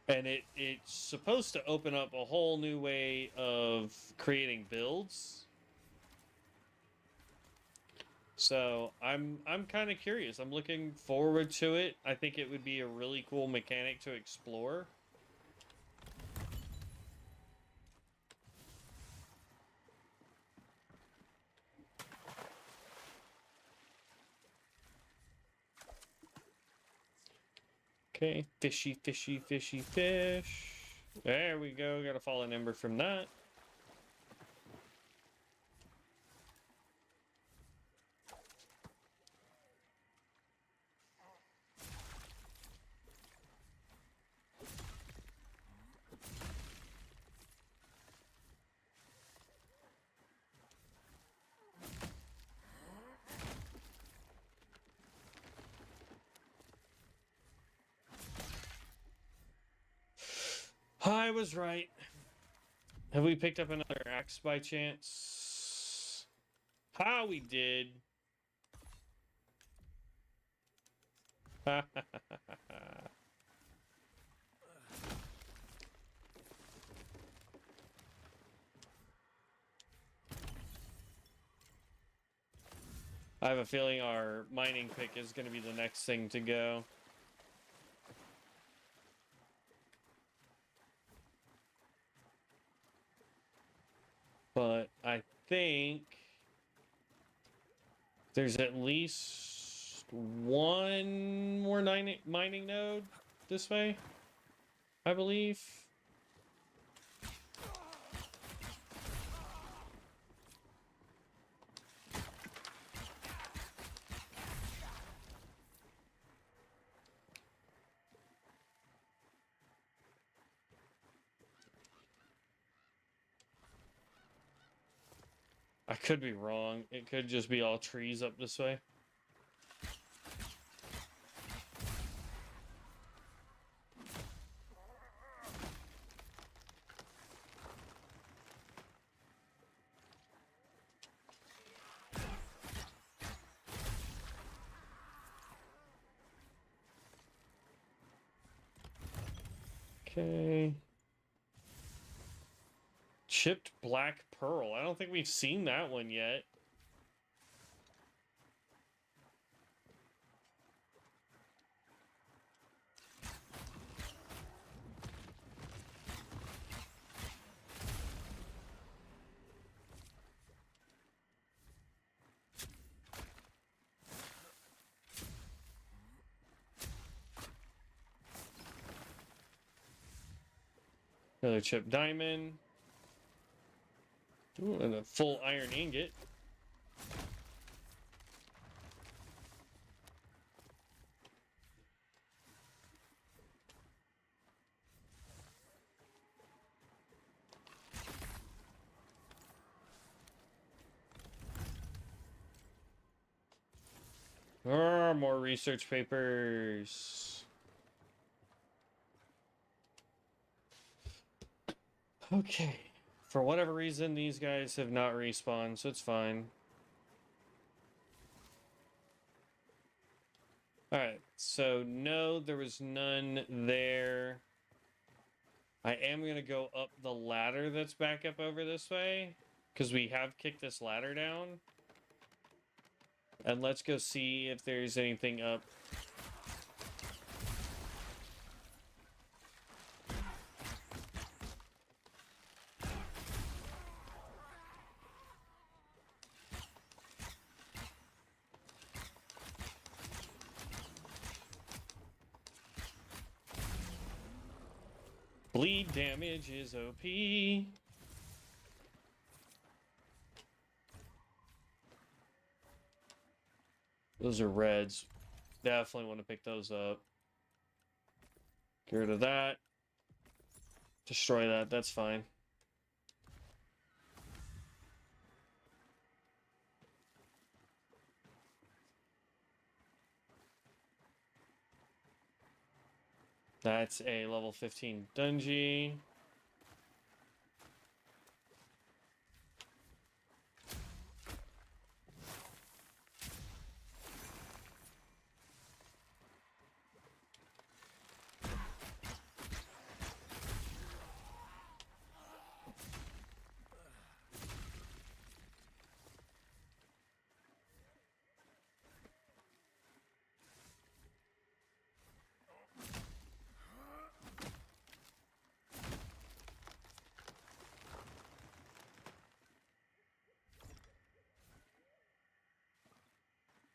And it's supposed to open up a whole new way of creating builds. So I'm kind of curious. I'm looking forward to it. I think it would be a really cool mechanic to explore. Okay, fishy, fishy, fishy, fish. There we go. Got a fallen ember from that. I was right. Have we picked up another axe by chance? How we did. I have a feeling our mining pick is going to be the next thing to go. But I think there's at least one more mining node this way, I believe. I could be wrong. It could just be all trees up this way. Okay. Chipped black pearl. I don't think we've seen that one yet. Another chipped diamond. Ooh, and a full iron ingot. More research papers. Okay. For whatever reason, these guys have not respawned, so it's fine. Alright, so no, there was none there. I am going to go up the ladder that's back up over this way, because we have kicked this ladder down. And let's go see if there's anything up. Bleed damage is OP. Those are reds. Definitely want to pick those up. Get rid of that. Destroy that. That's fine. That's a level 15 dungeon.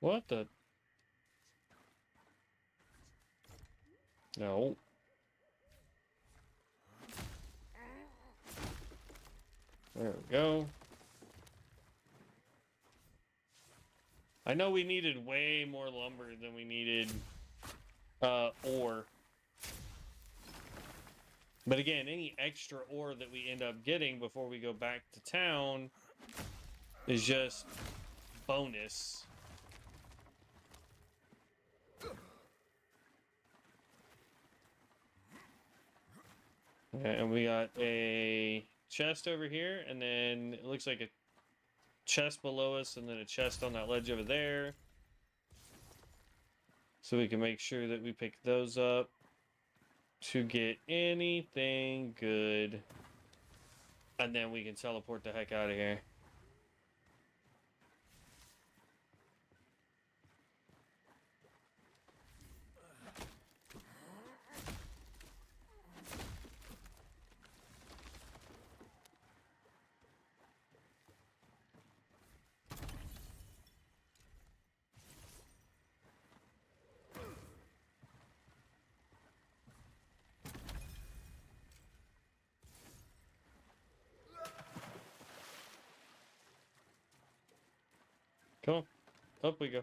What the? No. There we go. I know we needed way more lumber than we needed ore. But again, any extra ore that we end up getting before we go back to town is just bonus. And we got a chest over here, and then it looks like a chest below us, and then a chest on that ledge over there. So we can make sure that we pick those up to get anything good. And then we can teleport the heck out of here. Cool. Up we go.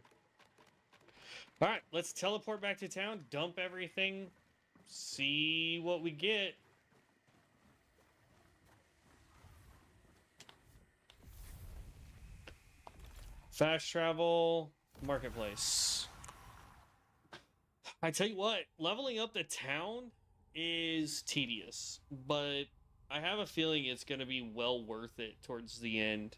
All right, let's teleport back to town, dump everything, see what we get. Fast travel, marketplace. I tell you what, leveling up the town is tedious, but I have a feeling it's going to be well worth it towards the end.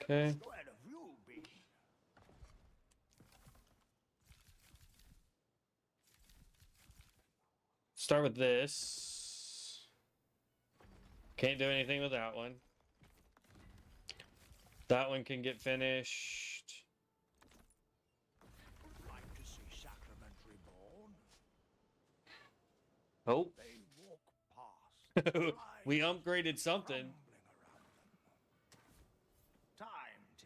Okay. Where have you been? Start with this. Can't do anything with that one. That one can get finished. Like to see Sacrament reborn? Oh. They walk past. We lives upgraded something. crumbling around them. Time to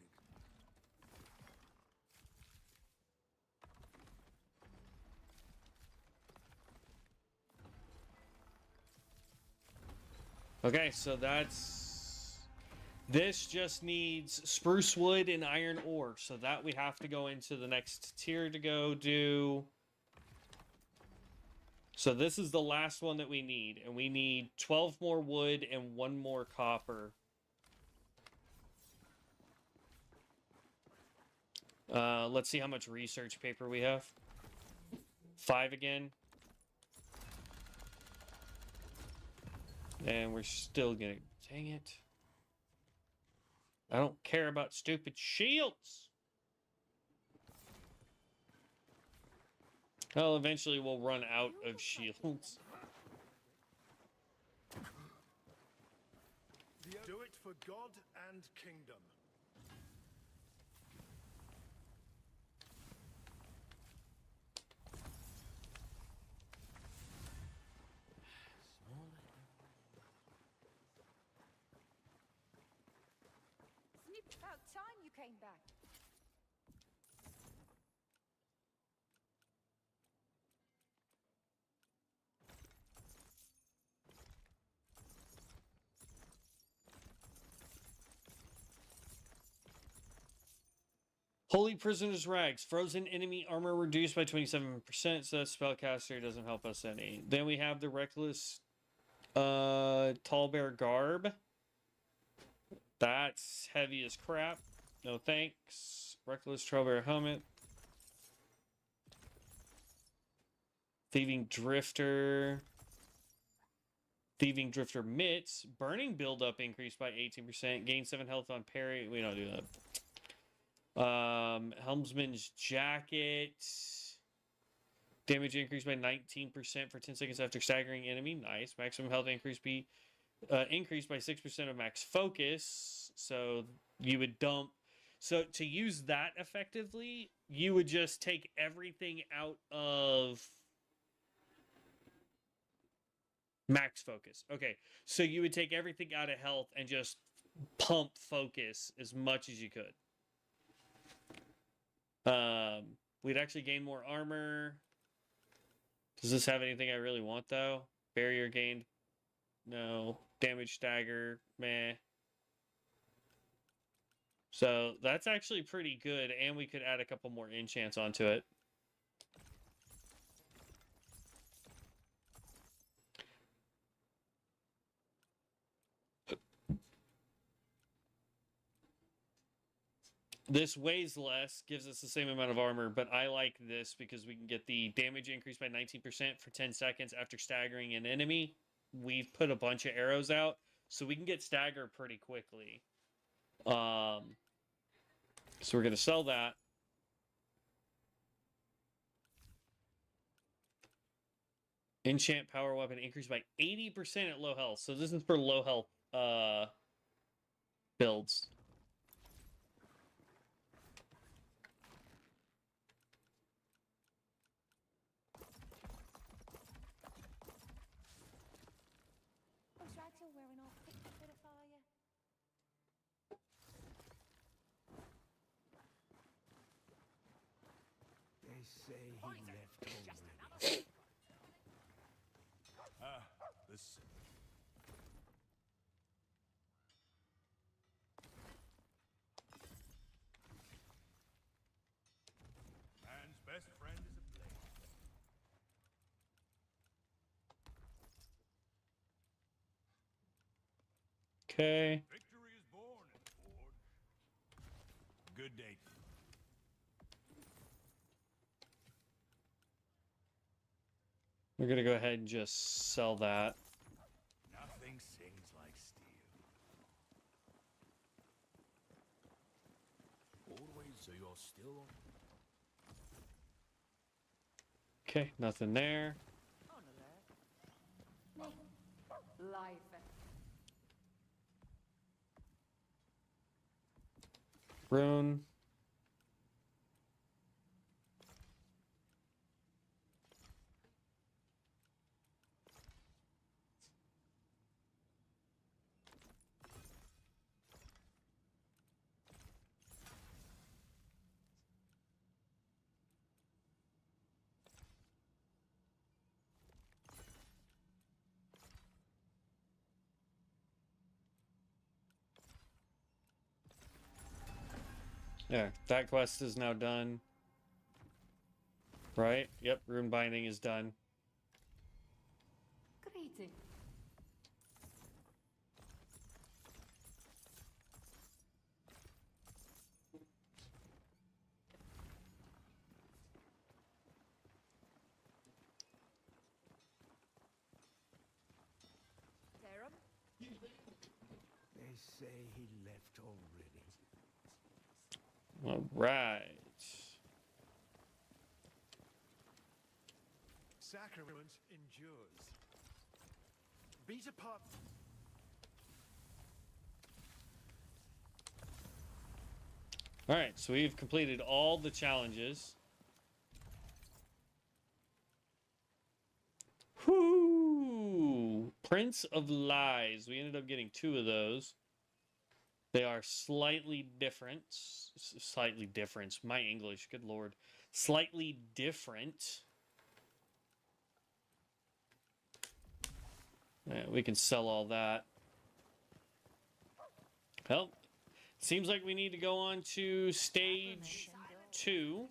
Okay, so that's... This just needs spruce wood and iron ore, so that we have to go into the next tier to go do. So this is the last one that we need, and we need 12 more wood and 1 more copper. Let's see how much research paper we have. 5 again. And we're still gonna... Dang it. I don't care about stupid shields. Well, eventually we'll run out of shields. Do it for God and kingdom. It's about time you came back. Holy Prisoner's Rags. Frozen enemy armor reduced by 27%, so that spellcaster doesn't help us any. Then we have the Reckless Tallbear Garb. That's heavy as crap. No thanks. Reckless Tallbear Helmet. Thieving Drifter. Thieving Drifter Mitts. Burning buildup increased by 18%. Gain 7 health on parry. We don't do that. Helmsman's Jacket. Damage increased by 19% for 10 seconds after staggering enemy. Nice. Maximum health increased increased by 6% of max focus. So you would dump. So to use that effectively, you would just take everything out of max focus. Okay. So you would take everything out of health and just pump focus as much as you could. We'd actually gain more armor. Does this have anything I really want, though? Barrier gained? No. Damage stagger? Meh. So, that's actually pretty good, and we could add a couple more enchants onto it. This weighs less, gives us the same amount of armor, but I like this because we can get the damage increased by 19% for 10 seconds after staggering an enemy. We've put a bunch of arrows out, so we can get staggered pretty quickly. So we're going to sell that. Enchant power weapon increased by 80% at low health. So this is for low health builds. Was Ragdoll wearing all thick bit of fire? They say he left already. Listen. Man's best friend is a blade. Okay. Victory is born and forged. Good day. We're gonna go ahead and just sell that. Nothing sings like steel. Always, so you're still on. Okay, nothing there. Life. Rune. Yeah, that quest is now done. Right? Yep, rune binding is done. Greeting. Serum. They say he left already. All right. Sacrament endures. Beat apart. All right, so we've completed all the challenges. Whoo! Prince of Lies. We ended up getting 2 of those. They are slightly different. Slightly different. My English, good lord. Slightly different. Yeah, we can sell all that. Well, seems like we need to go on to stage 2.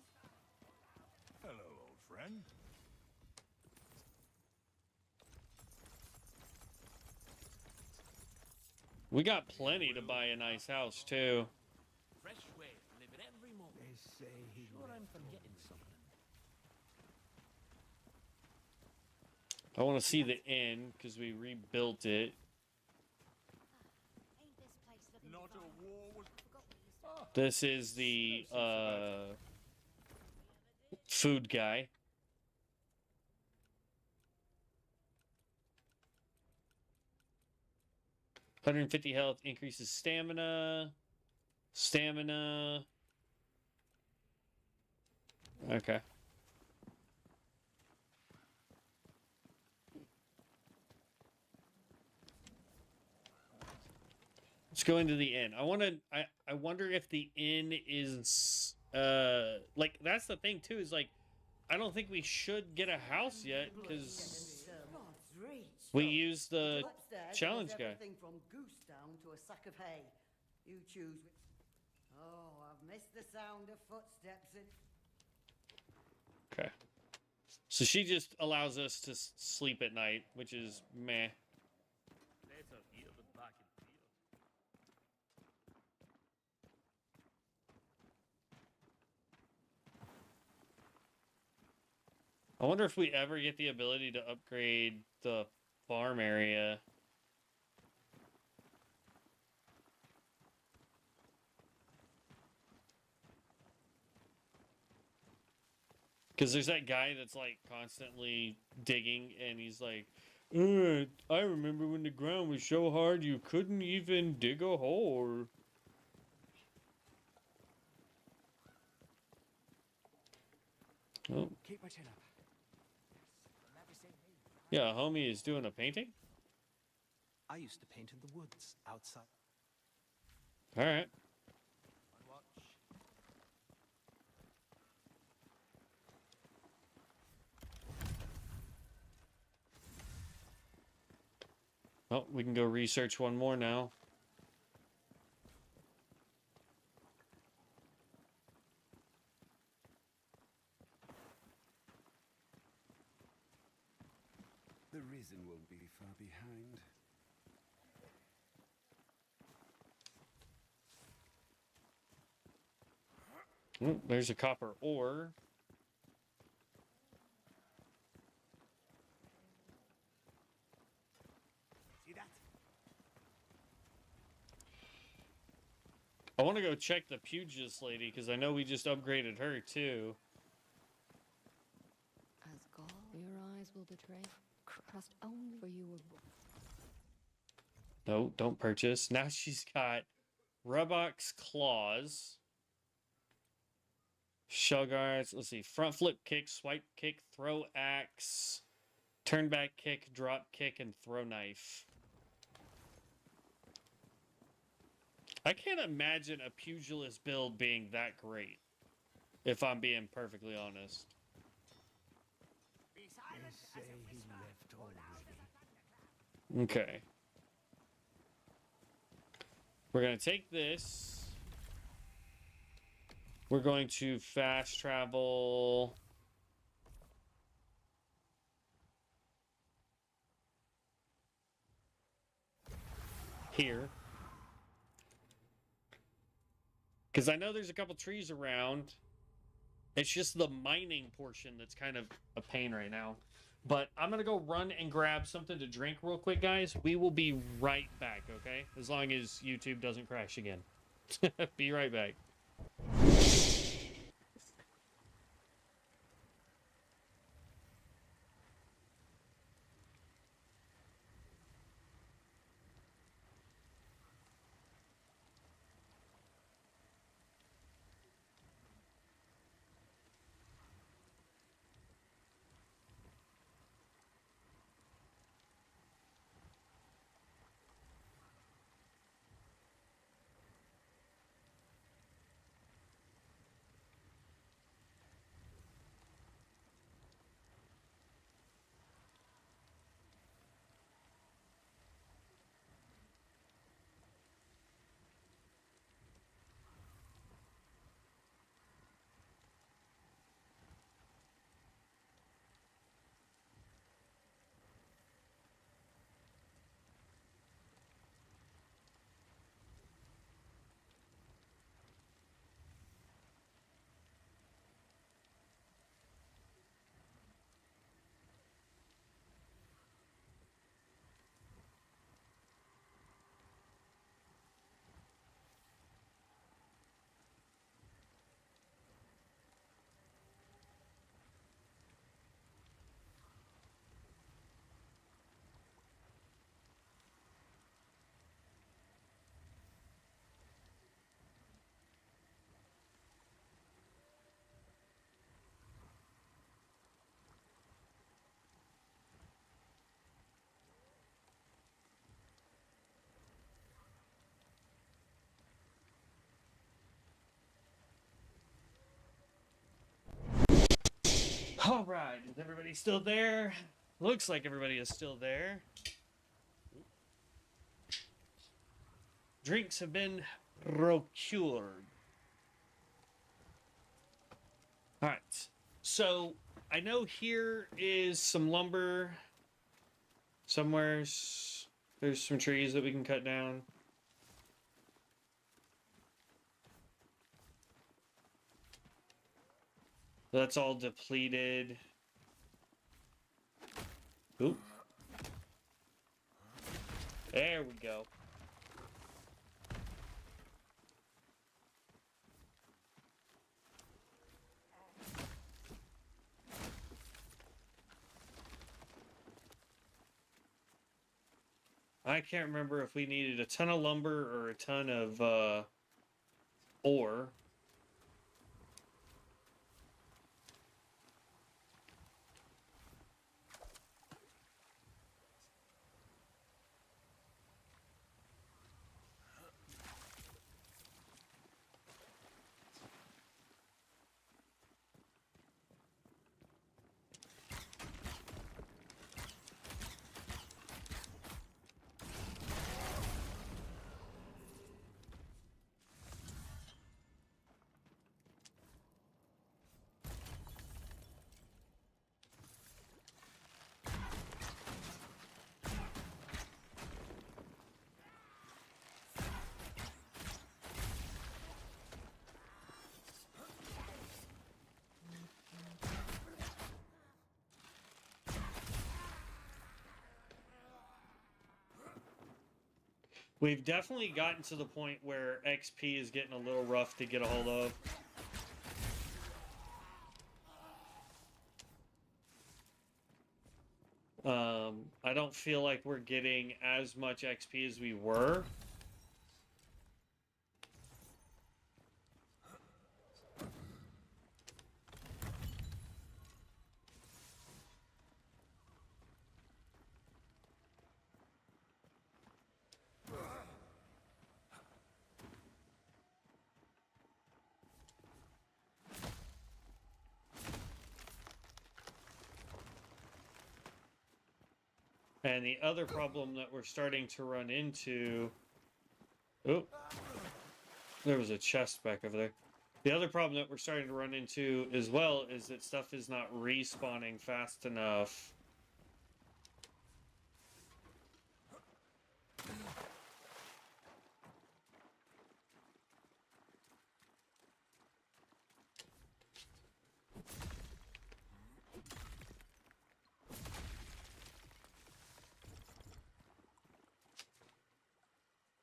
Hello, old friend. We got plenty to buy a nice house, too. Fresh way to live it every moment. They say he Sure, I'm left forgetting something. I want to see the inn because we rebuilt it. Ain't this place looking Not divine? a war was. Forgot what you said. This is the food guy. $150 health increases stamina. Stamina. Okay. Let's go into the inn. I wonder if the inn is like that's the thing too, is like I don't think we should get a house yet because we use the Upstairs, challenge there's guy. everything from goose down to a sack of hay. You choose. Oh, I've missed the sound of footsteps in. Okay. So she just allows us to sleep at night, which is meh. Later, here, but back in the field. I wonder if we ever get the ability to upgrade the farm area. Because there's that guy that's like constantly digging, and he's like, I remember when the ground was so hard you couldn't even dig a hole. Oh, Keep my chin up. Never say me. yeah, homie is doing a painting? I used to paint in the woods outside. All right. On watch. Well, we can go research one more now. The Risen won't be far behind. Oh, there's a copper ore. I want to go check the pugilist lady because I know we just upgraded her too. As God, your eyes will betray. Trust only for you were No, don't purchase. Now she's got Rubbock's claws, shell guards. Let's see, front flip kick, swipe kick, throw axe, turn back kick, drop kick, and throw knife. I can't imagine a pugilist build being that great, if I'm being perfectly honest. Be silent as a whisper, or loud as a thunderclap. Okay. We're going to take this. We're going to fast travel here. Because I know there's a couple trees around. It's just the mining portion that's kind of a pain right now. But I'm going to go run and grab something to drink real quick, guys. We will be right back, okay? As long as YouTube doesn't crash again. Be right back. All right, is everybody still there? Looks like everybody is still there. Drinks have been procured. All right, so I know here is some lumber. Somewhere there's some trees that we can cut down. That's all depleted. Oop. There we go. I can't remember if we needed a ton of lumber or a ton of ore. We've definitely gotten to the point where XP is getting a little rough to get a hold of. I don't feel like we're getting as much XP as we were. And the other problem that we're starting to run into... Oh, there was a chest back over there. The other problem that we're starting to run into as well is that stuff is not respawning fast enough.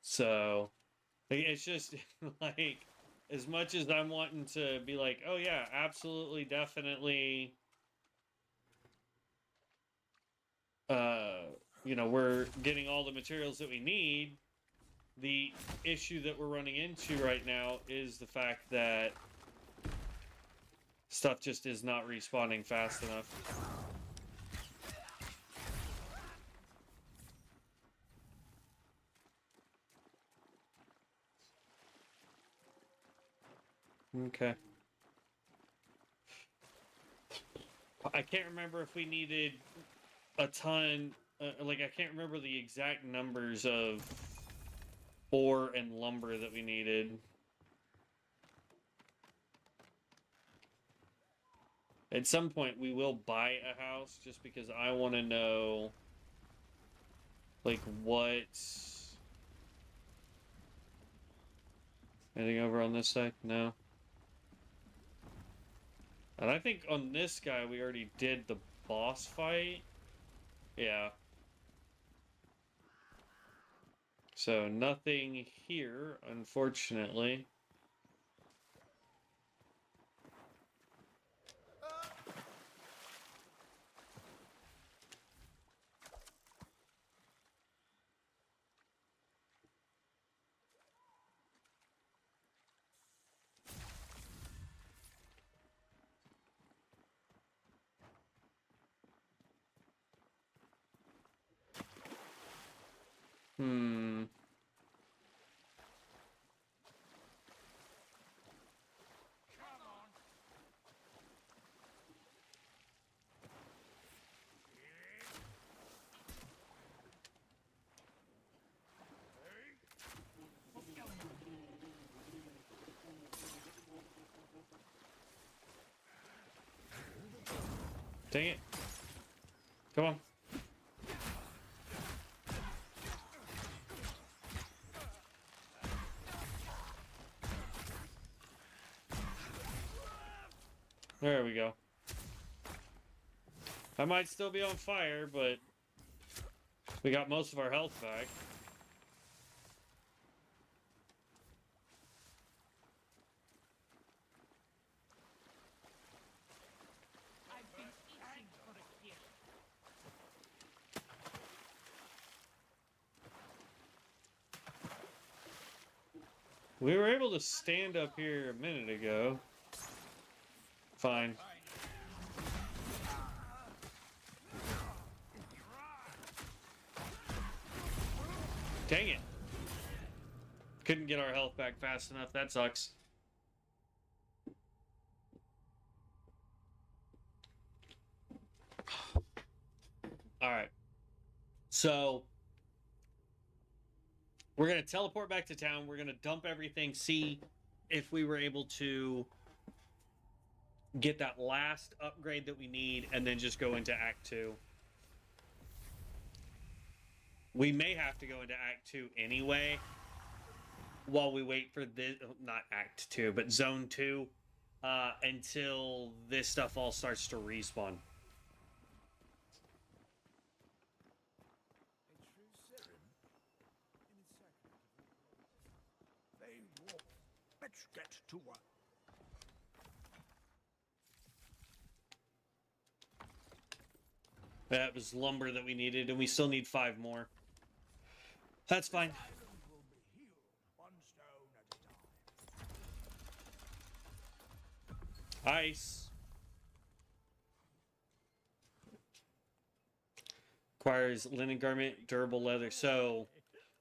So, it's just, like, as much as I'm wanting to be like, oh yeah, absolutely, definitely, you know, we're getting all the materials that we need, the issue that we're running into right now is the fact that stuff just is not respawning fast enough. Okay. I can't remember if we needed a ton, like, I can't remember the exact numbers of ore and lumber that we needed. At some point, we will buy a house just because I want to know, like, what... Anything over on this side? No. And I think on this guy, we already did the boss fight. Yeah. So, nothing here, unfortunately. Hmm. Dang it. Come on. There we go. I might still be on fire, but we got most of our health back. I've been itching for a kiss. We were able to stand up here a minute ago. Fine. Dang it. Couldn't get our health back fast enough. That sucks. Alright. So, we're going to teleport back to town. We're going to dump everything, see if we were able to get that last upgrade that we need, and then just go into Act 2. We may have to go into Act 2 anyway, while we wait for this, not Act 2, but Zone 2, until this stuff all starts to respawn. A true serum in its to work. That was lumber that we needed, and we still need 5 more. That's fine. Island will be healed, one stone at a time. Ice. Requires linen garment, durable leather. So,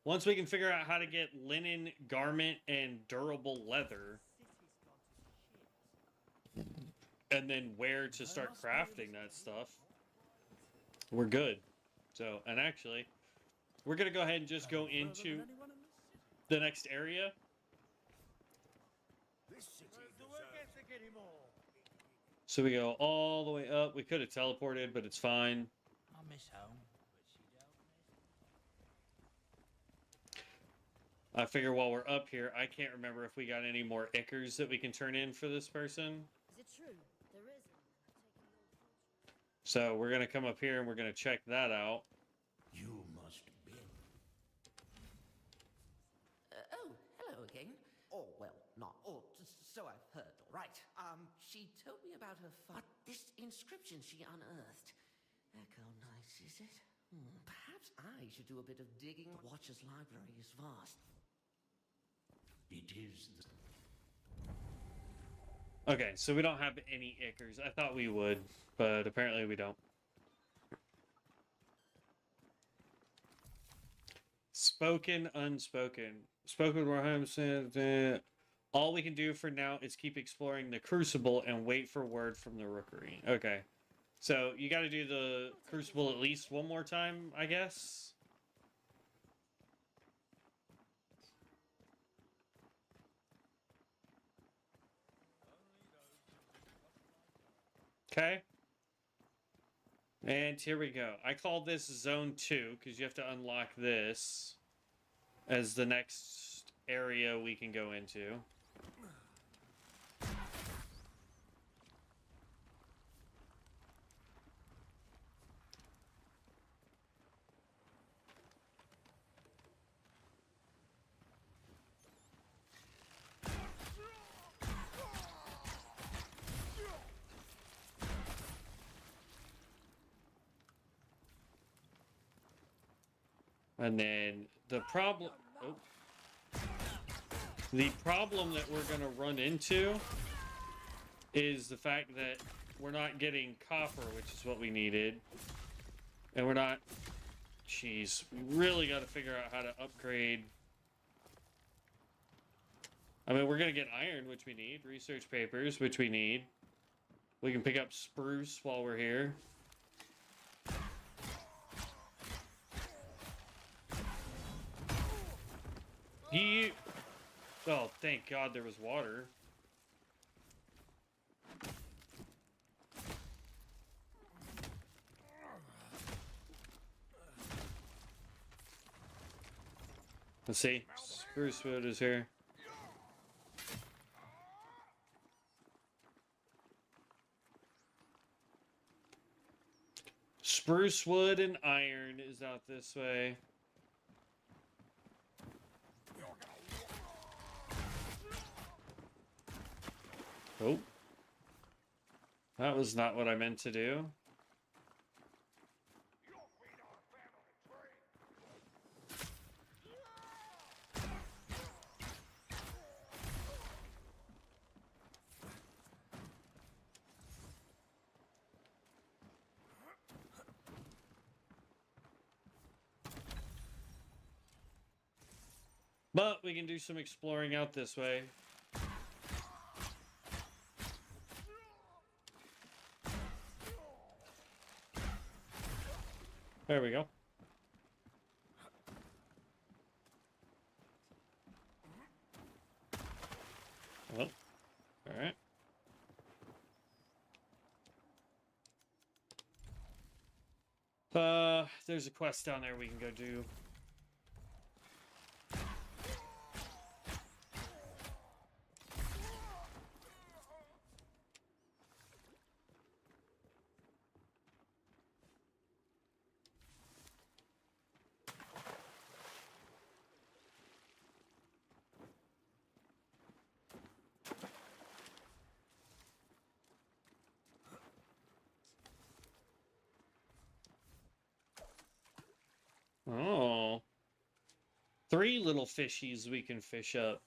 once we can figure out how to get linen garment and durable leather, and then where to start crafting that stuff, we're good. So, and actually, we're going to go ahead and just go into the next area. This city deserves So we go all the way up. We could have teleported, but it's fine. I miss home, but she don't miss. I figure while we're up here, I can't remember if we got any more ichors that we can turn in for this person. Is it true? There isn't. So we're going to come up here and we're going to check that out. You must bend. Oh, hello again. Oh, well, not all, so I've heard, all right. She told me about her this inscription she unearthed. How nice is it? Perhaps I should do a bit of digging. The Watcher's library is vast. It is the... Okay, so we don't have any ichors. I thought we would, but apparently we don't. Spoken, unspoken. Spoken, Warhammer said, all we can do for now is keep exploring the Crucible and wait for word from the Rookery. Okay. So, you gotta do the Crucible at least one more time, I guess? Okay. And here we go. I call this Zone 2, because you have to unlock this as the next area we can go into. And then the problem... Oh. The problem that we're going to run into is the fact that we're not getting copper, which is what we needed. And we're not... Jeez, we really got to figure out how to upgrade. I mean, we're going to get iron, which we need. Research papers, which we need. We can pick up spruce while we're here. Oh, thank God there was water. Let's see. Spruce wood is here. Spruce wood and iron is out this way. Oh. That was not what I meant to do. But we can do some exploring out this way. There we go. Well, all right. There's a quest down there we can go do. 3 little fishies we can fish up.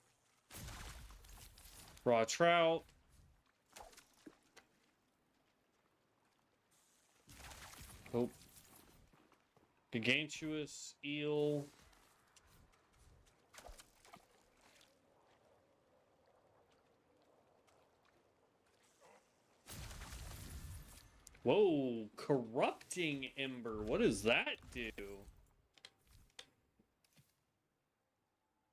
Raw trout. Oh. Gigantuous eel. Whoa, corrupting ember. What does that do?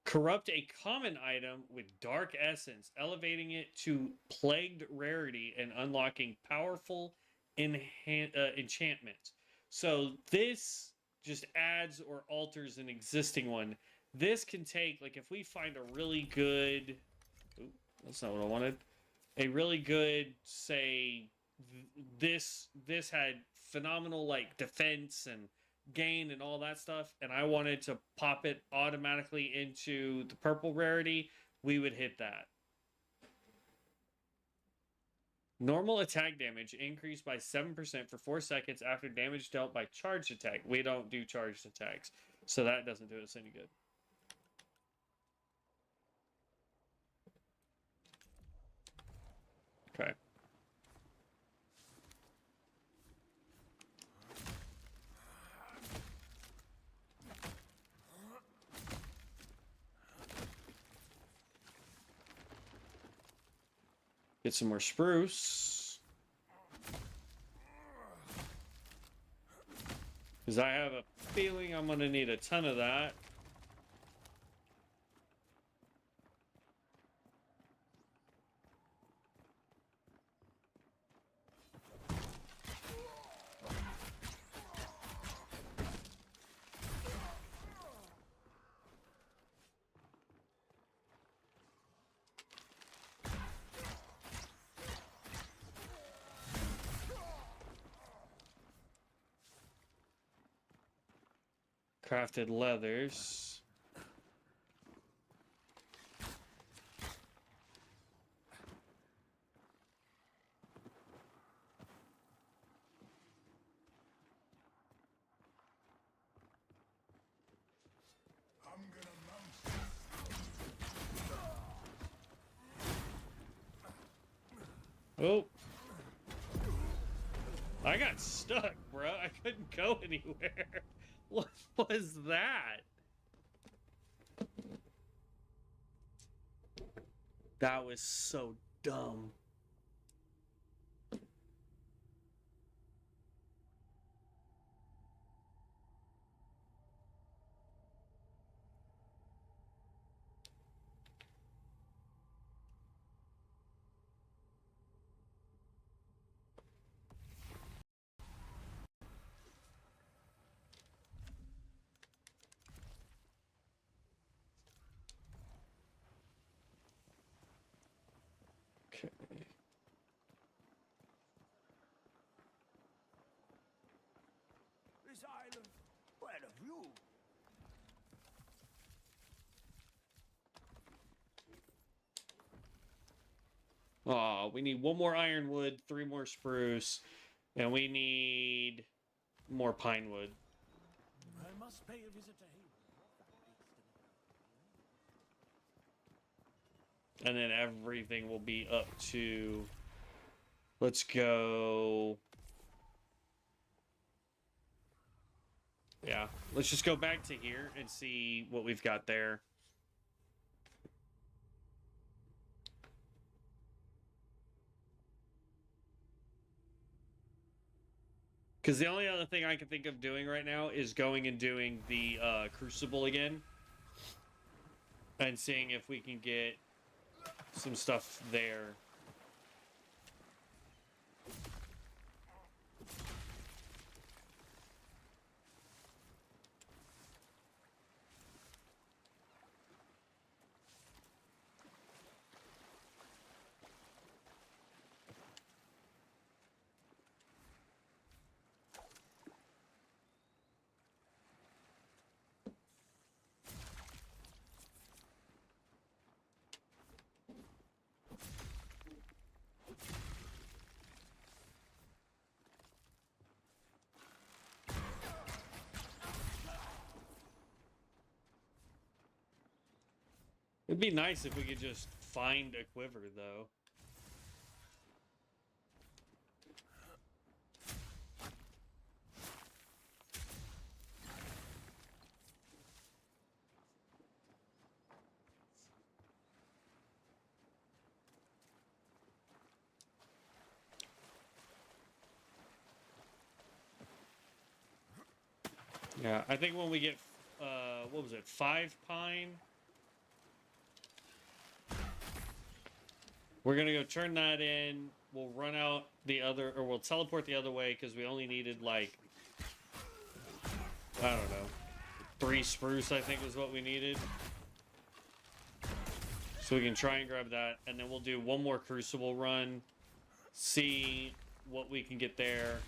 Corrupt a common item with dark essence, elevating it to plagued rarity and unlocking powerful enchantments. So this just adds or alters an existing one. This can take, like, if we find a really good... Ooh, that's not what I wanted. A really good, say, this had phenomenal, like, defense and gain and all that stuff, and I wanted to pop it automatically into the purple rarity, we would hit that. Normal attack damage increased by 7% for 4 seconds after damage dealt by charged attack. We don't do charged attacks, so that doesn't do us any good. Okay. Get some more spruce. Because I have a feeling I'm going to need a ton of that. Crafted leathers. Oh. I got stuck, bro. I couldn't go anywhere. What was that? That was so dumb. Okay. This island, what a view! Oh, we need 1 more ironwood, 3 more spruce, and we need more pine wood. I must pay a visit to Haven. And then everything will be up to... Let's go... Yeah, let's just go back to here and see what we've got there. Because the only other thing I can think of doing right now is going and doing the Crucible again. And seeing if we can get some stuff there. It'd be nice if we could just find a quiver, though. Yeah, I think when we get, what was it, 5 pine? We're gonna go turn that in. We'll run out the other, or we'll teleport the other way because we only needed like, I don't know, 3 spruce, I think is what we needed. So we can try and grab that, and then we'll do one more crucible run, see what we can get there.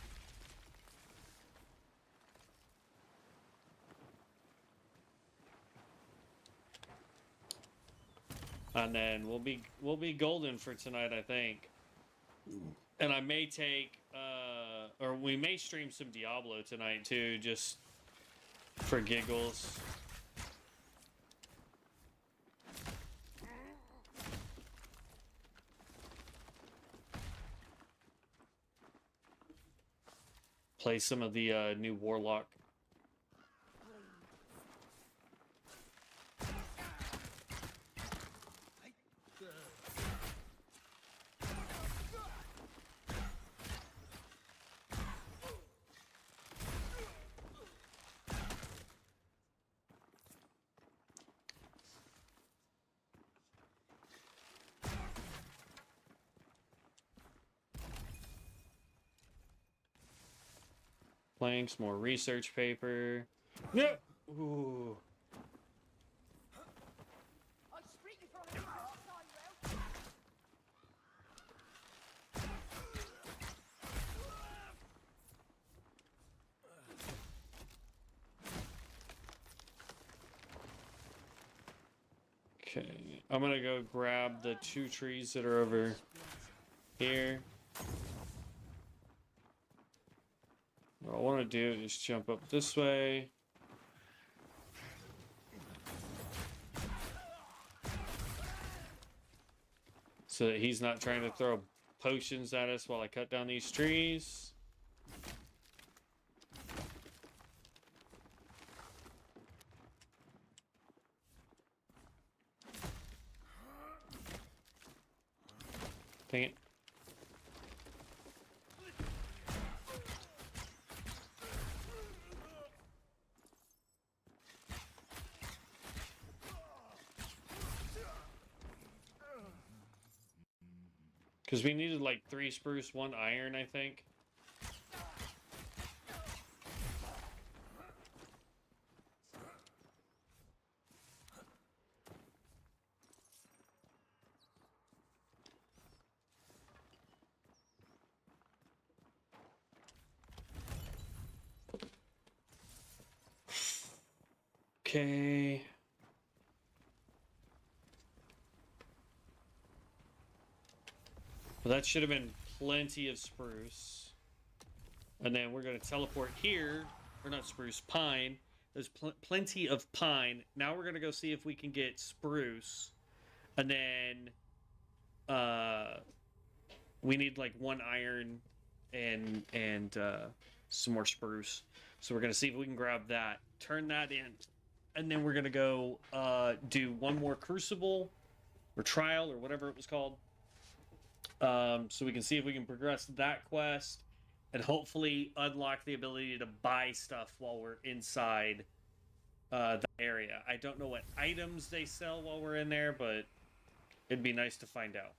And then we'll be golden for tonight, I think. And I may take or we may stream some Diablo tonight too, just for giggles. Play some of the new Warlock. Planks, more research paper. No! Ooh. Okay, I'm gonna go grab the 2 trees that are over here. What I want to do is jump up this way. So that he's not trying to throw potions at us while I cut down these trees. Dang it. Because we needed like 3 spruce, 1 iron, I think. Okay. Well, that should have been plenty of spruce. And then we're going to teleport here. Or not spruce, pine. There's plenty of pine. Now we're going to go see if we can get spruce. And then we need like 1 iron and some more spruce. So we're going to see if we can grab that. Turn that in. And then we're going to go do 1 more crucible or trial or whatever it was called. So we can see if we can progress that quest and hopefully unlock the ability to buy stuff while we're inside the area. I don't know what items they sell while we're in there, but it'd be nice to find out.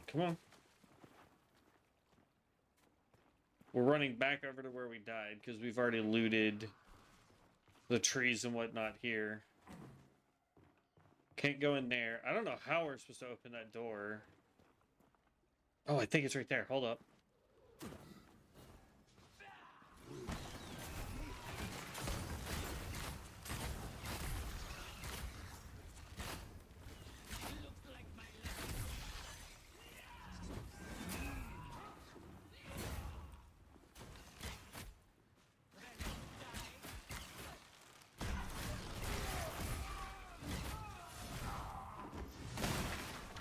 Come on. We're running back over to where we died because we've already looted the trees and whatnot here. Can't go in there. I don't know how we're supposed to open that door. Oh, I think it's right there. Hold up.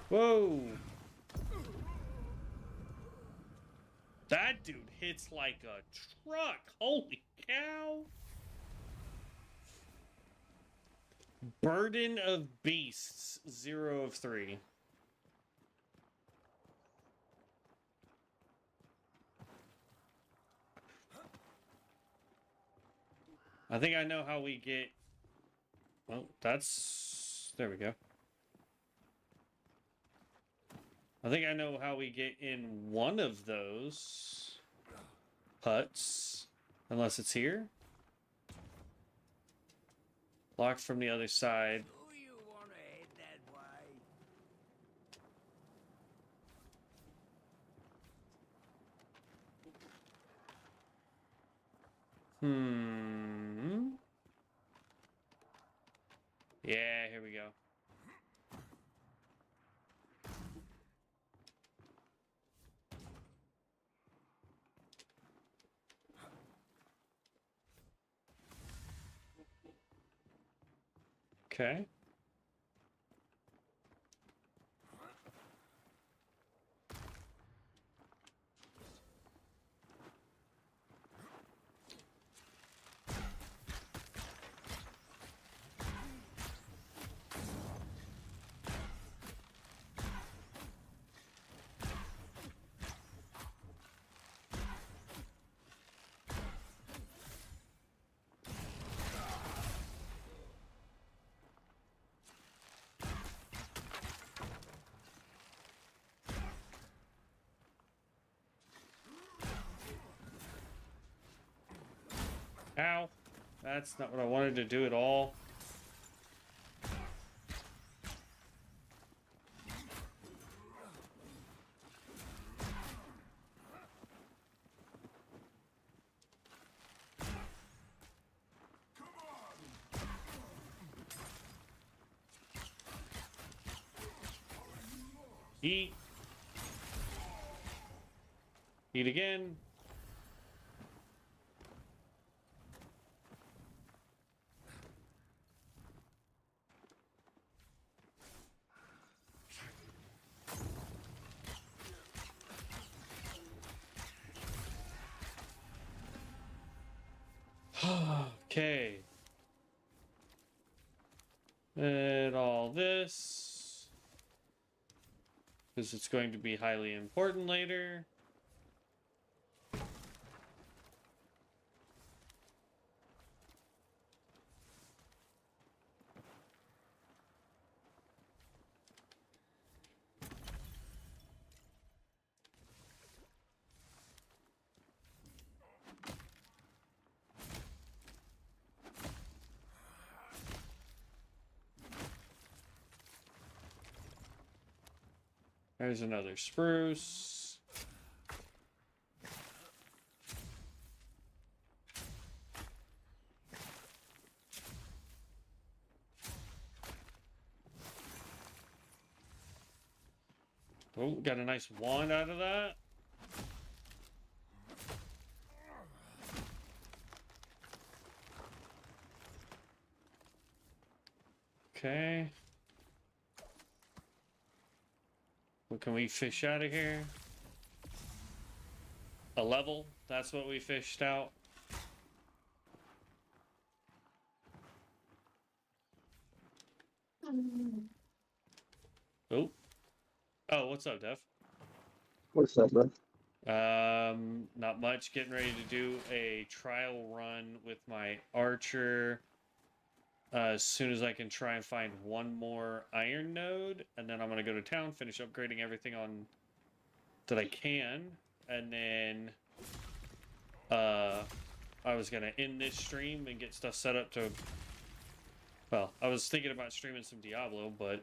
Whoa! That dude hits like a truck. Holy cow! Burden of Beasts, 0 of 3. I think I know how we get... Well, that's... There we go. I think I know how we get in one of those huts. Unless it's here. Locked from the other side. Do you want to head that way? Yeah, here we go. Okay. Ow. That's not what I wanted to do at all. Eat. Eat again. Okay. And all this. Because it's going to be highly important later. There's another spruce. Oh, got a nice wand out of that. Okay. What can we fish out of here? A level? That's what we fished out. Oh. Oh, what's up, Dev? What's up, bro? Not much. Getting ready to do a trial run with my archer. As soon as I can try and find one more iron node, and then I'm gonna go to town, finish upgrading everything on that I can, and then I was gonna end this stream and get stuff set up to. Well, I was thinking about streaming some Diablo, but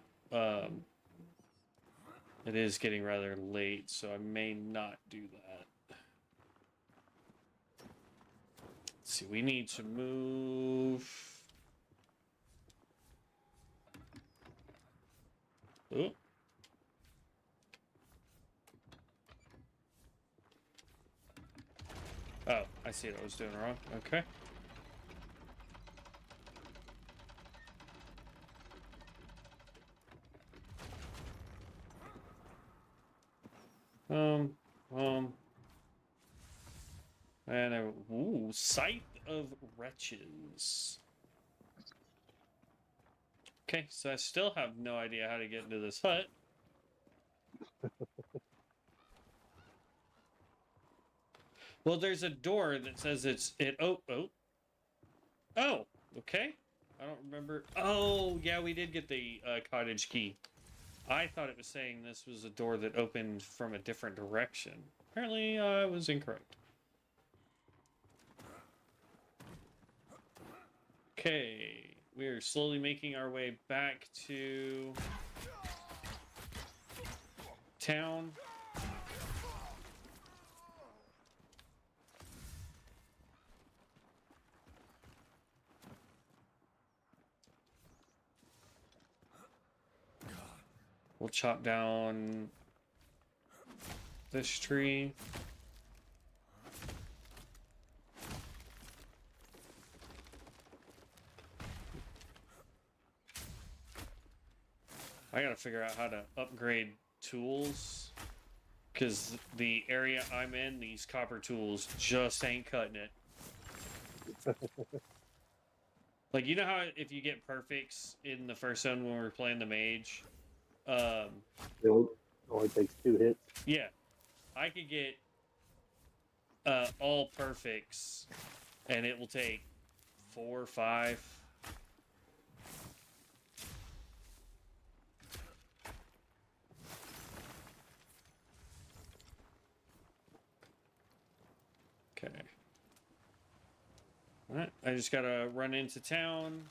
it is getting rather late, so I may not do that. Let's see, we need to move. Oh. Oh, I see what I was doing wrong. Okay. And ooh, Scythe of Wretches. Okay, so I still have no idea how to get into this hut. Well, there's a door that says oh, okay. I don't remember. Oh, yeah, we did get the cottage key. I thought it was saying this was a door that opened from a different direction. Apparently, I was incorrect. Okay, we are slowly making our way back to town. We'll chop down this tree. I gotta figure out how to upgrade tools, because the area I'm in, these copper tools just ain't cutting it. Like, you know how if you get perfects in the first zone when we were playing the mage, It only takes 2 hits. yeah, I could get all perfects, and it will take 4 or 5. Okay. Alright, I just gotta run into town.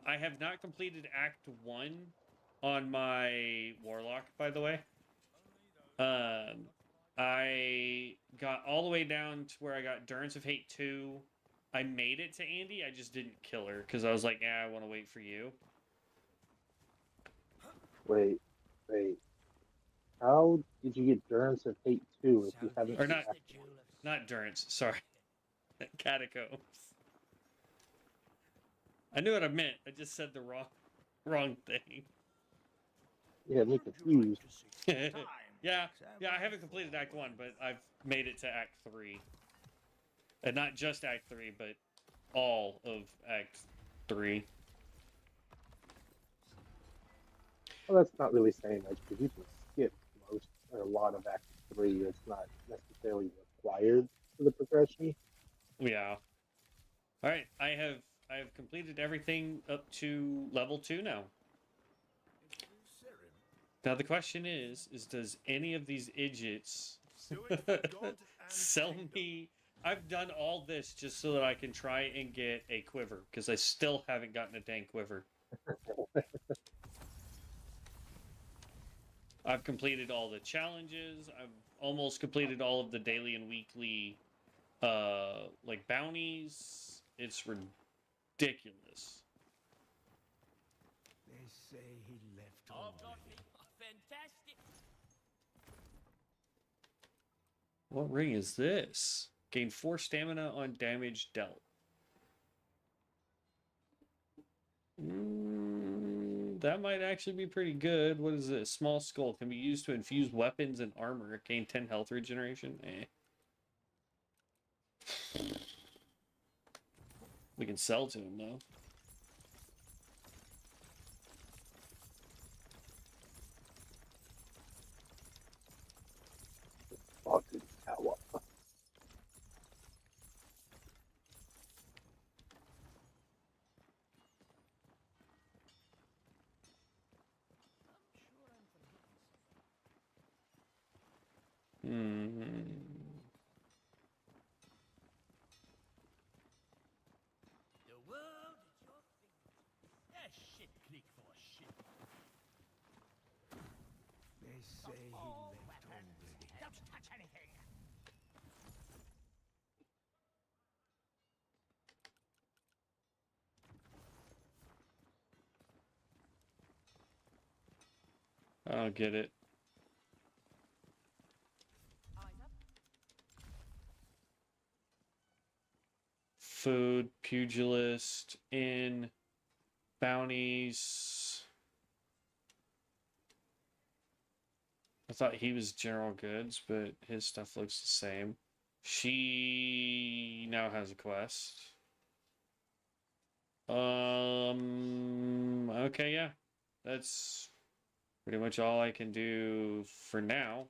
I have not completed Act 1 on my Warlock, by the way. I got all the way down to where I got Durance of Hate 2. I made it to Andy, I just didn't kill her, because I was like, yeah, I want to wait for you. Wait. How did you get Durance of Hate 2 if you haven't... Or not Durance, sorry. Catacombs. I knew what I meant, I just said the wrong thing. Yeah, me confused. Yeah, I haven't completed Act 1, but I've made it to Act 3. And not just Act 3, but all of Act 3. Well, that's not really saying much, because you can skip most or a lot of Act 3. It's not necessarily required for the progression. Yeah. Alright, I have completed everything up to level 2 now. Now the question is does any of these idiots sell me? I've done all this just so that I can try and get a quiver, because I still haven't gotten a dang quiver. I've completed all the challenges. I've almost completed all of the daily and weekly like bounties. It's ridiculous. They say he left already. Fantastic. What ring is this? Gain 4 stamina on damage dealt. That might actually be pretty good. What is this? Small skull can be used to infuse weapons and armor. Gain 10 health regeneration. We can sell to him though. Haunted tower. The world is your fingertips. A shit click for shit. They say he left already. Don't touch anything. I don't get it. Food, pugilist, inn, bounties. I thought he was general goods, but his stuff looks the same. She now has a quest. Okay, yeah. That's pretty much all I can do for now.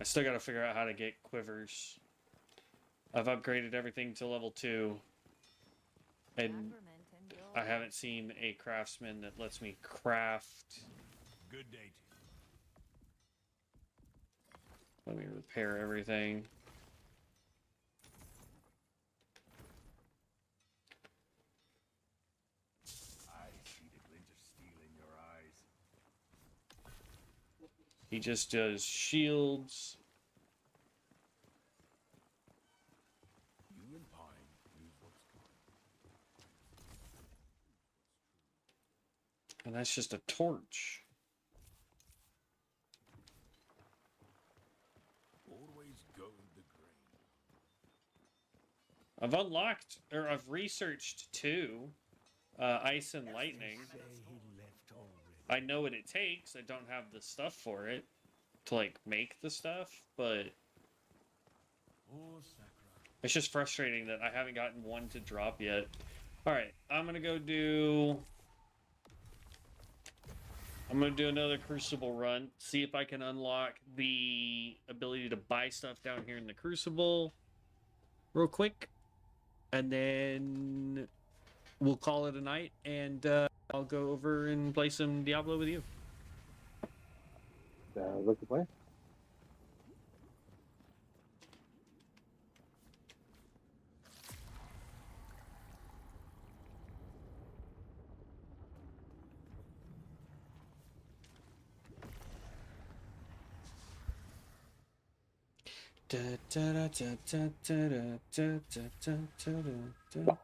I still gotta figure out how to get quivers. I've upgraded everything to level 2. And I haven't seen a craftsman that lets me craft. Good day to you. Let me repair everything. I see the glint of steel in your eyes. He just does shields. You and Pine lose what's gone. And that's just a torch. Always go with the grain. I've unlocked, or I've researched 2. Ice and lightning. Say he left already. I know what it takes. I don't have the stuff for it to like make the stuff, but Oh, Sakura. it's just frustrating that I haven't gotten one to drop yet. Alright, I'm gonna do another Crucible run, see if I can unlock the ability to buy stuff down here in the Crucible real quick, and then we'll call it a night, and I'll go over and play some Diablo with you. Look to play. Da, da, da, da, da, da, da, da, da, da, da.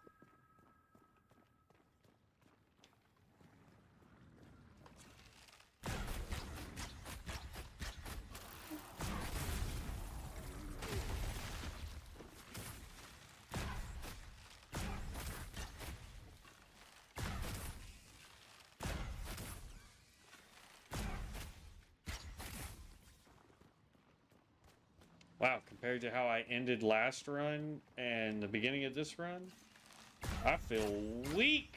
Wow, compared to how I ended last run and the beginning of this run, I feel weak.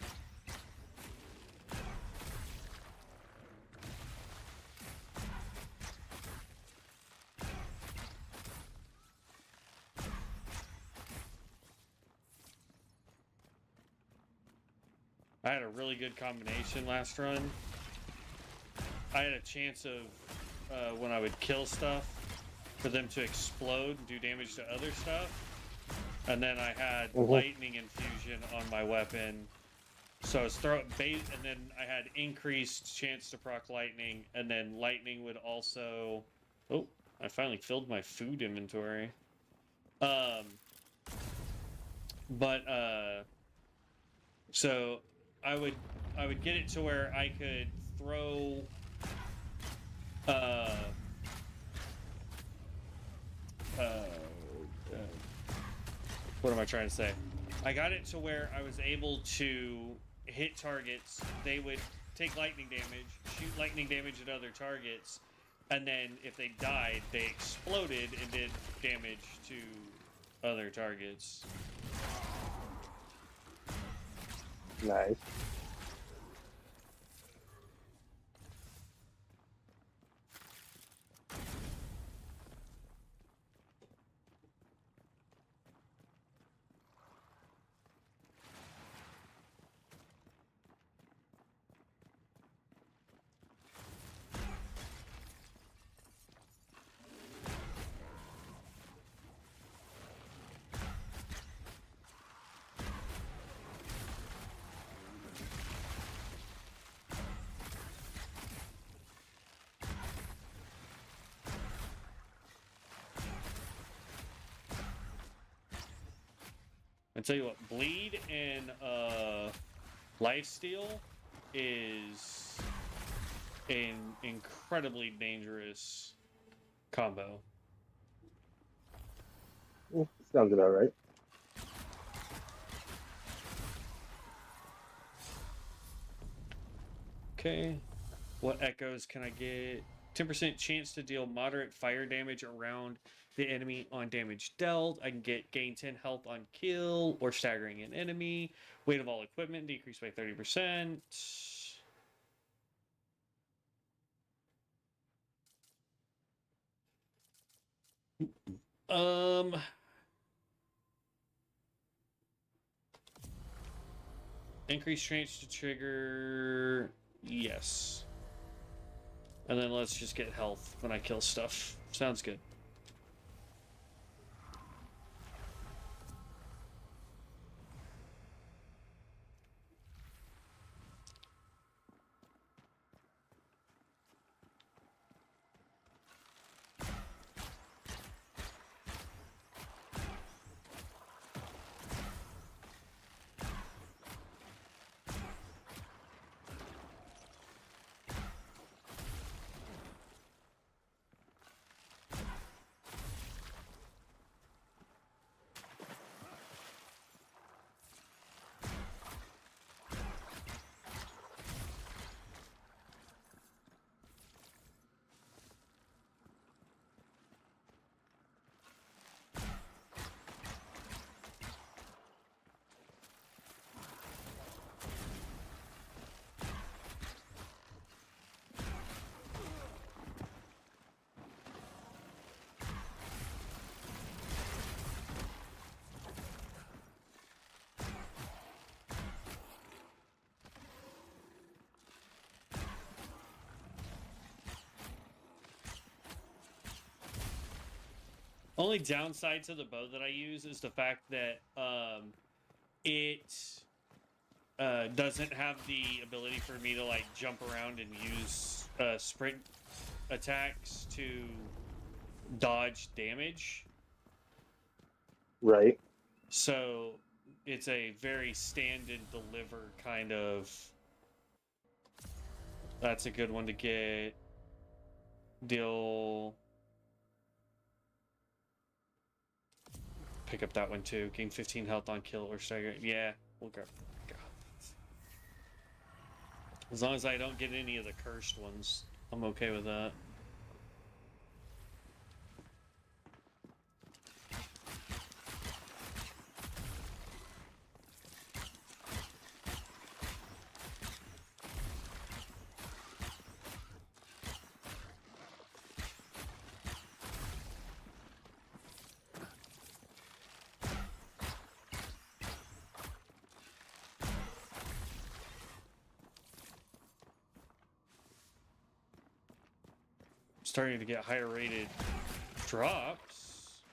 I had a really good combination last run. I had a chance of when I would kill stuff for them to explode and do damage to other stuff. And then I had lightning infusion on my weapon. So I was throwing bait, and then I had increased chance to proc lightning, and then lightning would also... Oh, I finally filled my food inventory. So I would get it to where I could throw what am I trying to say? I got it to where I was able to hit targets. They would take lightning damage, shoot lightning damage at other targets, and then if they died, they exploded and did damage to other targets. Nice. I tell you what, bleed and lifesteal is an incredibly dangerous combo. Sounds about right. Okay, what echoes can I get? 10% chance to deal moderate fire damage around the enemy on damage dealt. I can gain 10 health on kill or staggering an enemy. Weight of all equipment decreased by 30%. Increased chance to trigger, yes. And then let's just get health when I kill stuff. Sounds good. Only downside to the bow that I use is the fact that it doesn't have the ability for me to like jump around and use sprint attacks to dodge damage. Right. So it's a very stand and deliver kind of. That's a good one to get. Deal. Pick up that one too. Gain 15 health on kill or stagger. Yeah, we'll grab. As long as I don't get any of the cursed ones, I'm okay with that. Starting to get higher rated drops.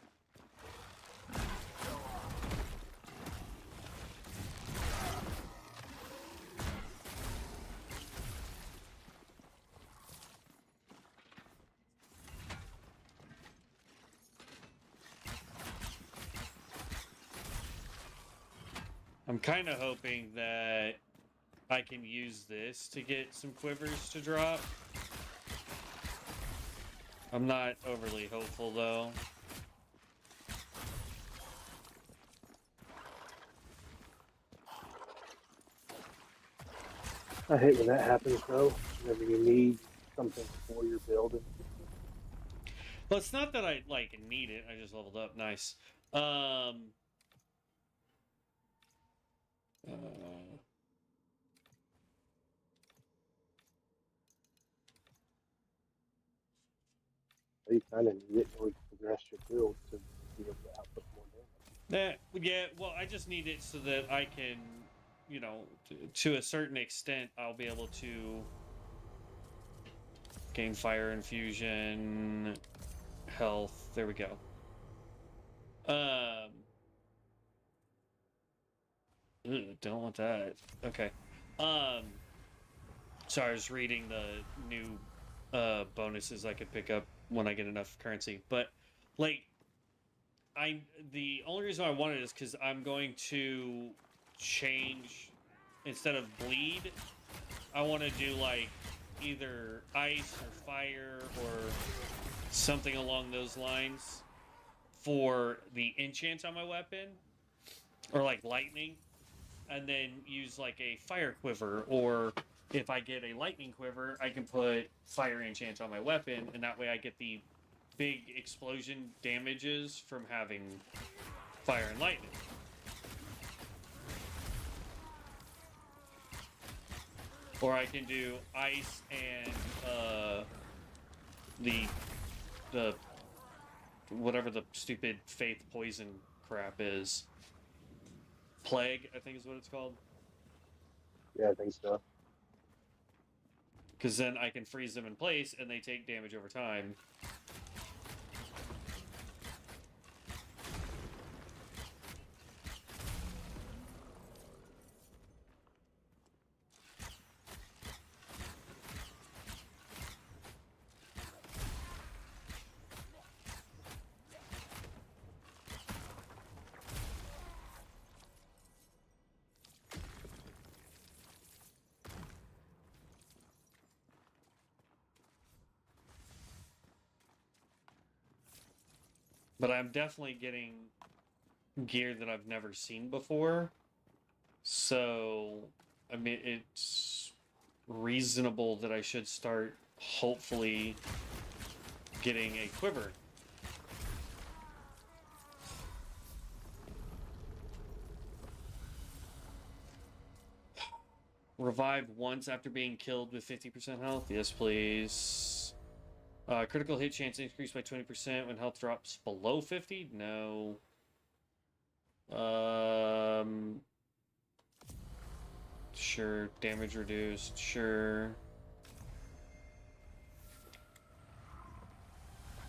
I'm kind of hoping that I can use this to get some quivers to drop. I'm not overly hopeful, though. I hate when that happens, though. Whenever you need something for your building. Well, it's not that I, like, need it. I just leveled up. Nice. You kind of need it in order to progress your build to be able to output more damage. Yeah, well, I just need it so that I can, you know, to a certain extent, I'll be able to gain fire infusion, health. There we go. Don't want that. Okay. Sorry, I was reading the new bonuses I could pick up when I get enough currency. But like the only reason I wanted it is because I'm going to change, instead of bleed, I want to do like either ice or fire or something along those lines for the enchant on my weapon, or like lightning, and then use like a fire quiver or if I get a lightning quiver, I can put fire enchant on my weapon, and that way I get the big explosion damages from having fire and lightning. Or I can do ice and the whatever the stupid faith poison crap is. Plague, I think is what it's called. Yeah, I think so. Because then I can freeze them in place and they take damage over time. But I'm definitely getting gear that I've never seen before. So, I mean, it's reasonable that I should start, hopefully, getting a quiver. Revive once after being killed with 50% health? Yes, please. Critical hit chance increased by 20% when health drops below 50? No. Sure. Damage reduced. Sure.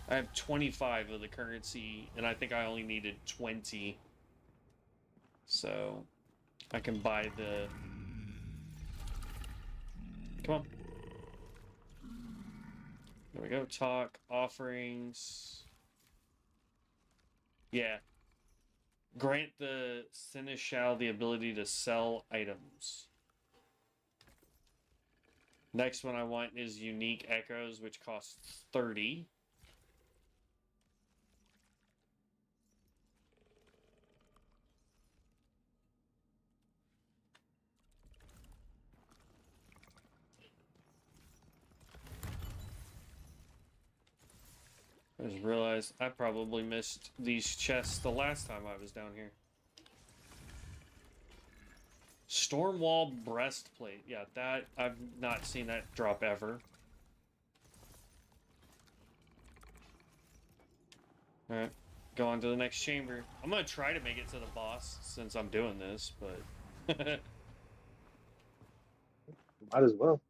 I have 25 of the currency, and I think I only needed 20. So, I can buy the... Come on. There we go. Talk. Offerings. Yeah. Grant the Seneschal the ability to sell items. Next one I want is Unique Echoes, which costs 30. I just realized I probably missed these chests the last time I was down here. Stormwall Breastplate. Yeah, that I've not seen that drop ever. Alright, go on to the next chamber. I'm gonna try to make it to the boss since I'm doing this, but... Might as well.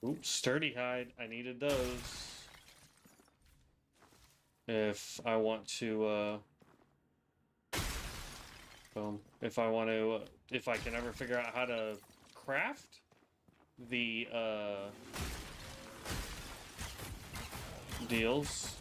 Oops, sturdy hide. I needed those. If I want to, if I want to, if I can ever figure out how to craft the, deals.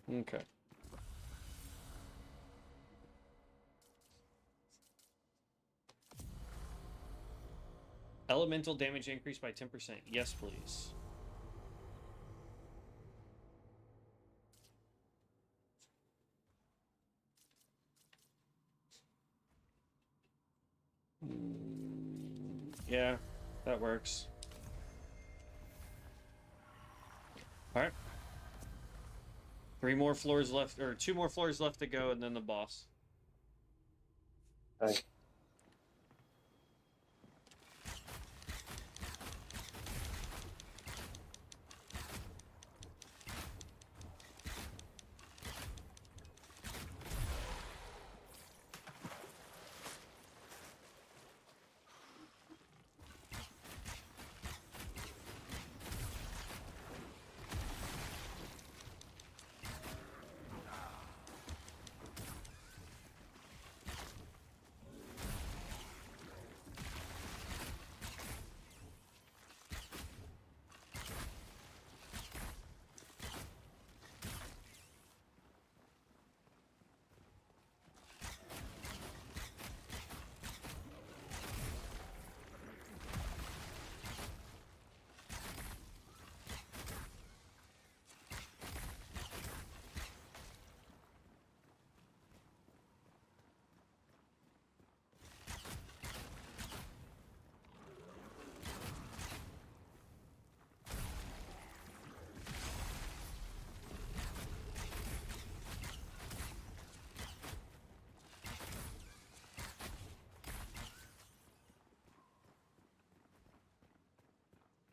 Okay. Elemental damage increased by 10%. Yes, please. Yeah, that works. All right. 3 more floors left, or 2 more floors left to go, and then the boss. Okay.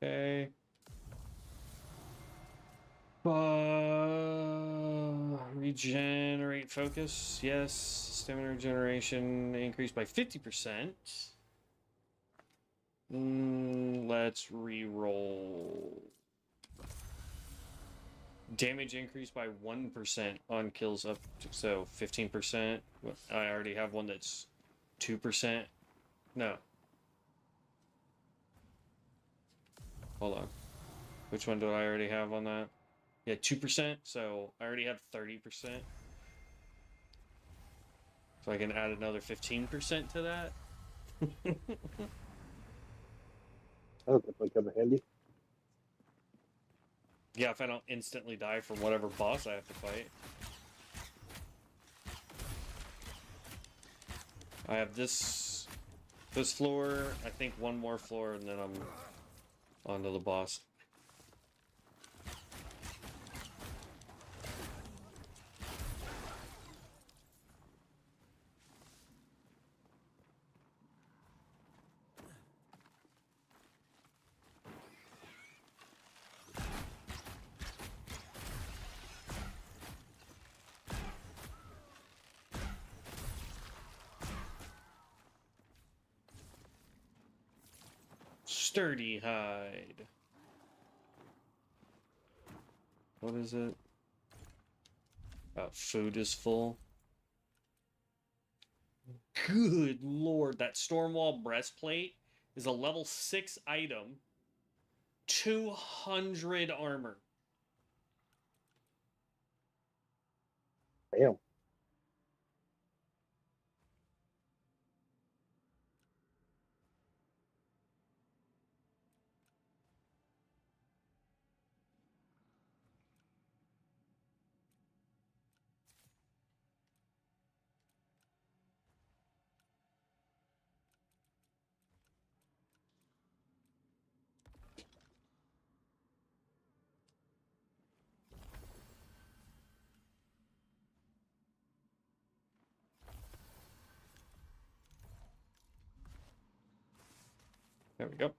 Okay. Regenerate focus. Yes. Stamina regeneration increased by 50%. Let's re-roll. Damage increased by 1% on kills up to, so 15%. I already have one that's 2%. No. Hold on. Which one do I already have on that? Yeah, 2%. So I already have 30%. So I can add another 15% to that. That'll definitely come in handy. Yeah, if I don't instantly die from whatever boss I have to fight. I have this floor, I think one more floor, and then I'm onto the boss. Sturdy hide. What is it? Food is full. Good lord, that Stormwall breastplate is a level 6 item. 200 armor. Damn. There we go.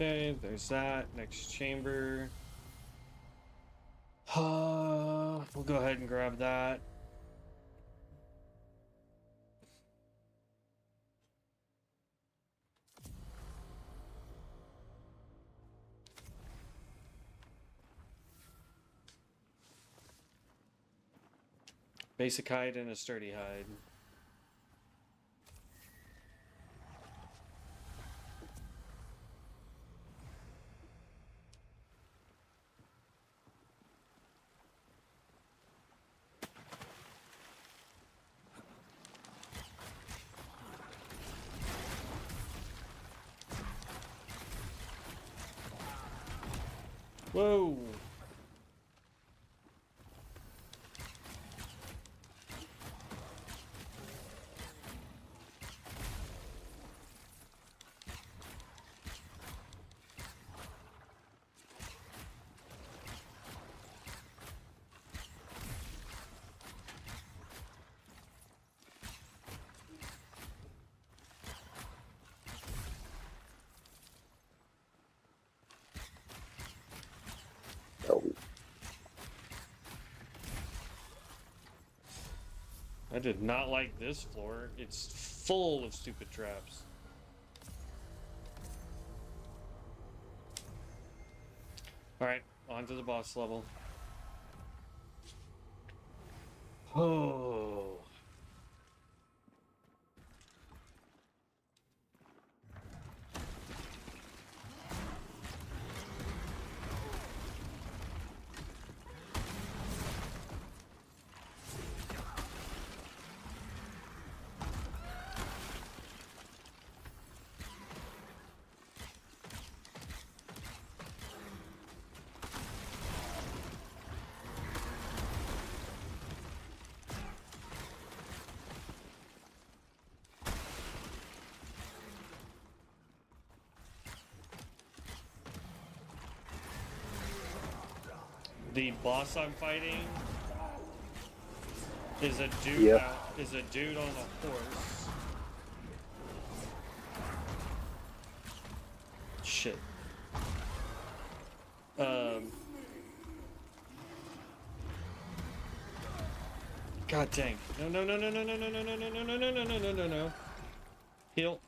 Okay, there's that. Next chamber. We'll go ahead and grab that. Basic hide and a sturdy hide. Whoa! I did not like this floor. It's full of stupid traps. Alright, on to the boss level. Oh. The boss I'm fighting is a dude is a dude on a horse. Shit. God dang. No no no no no no no no no no no no no no no no no no. Heal.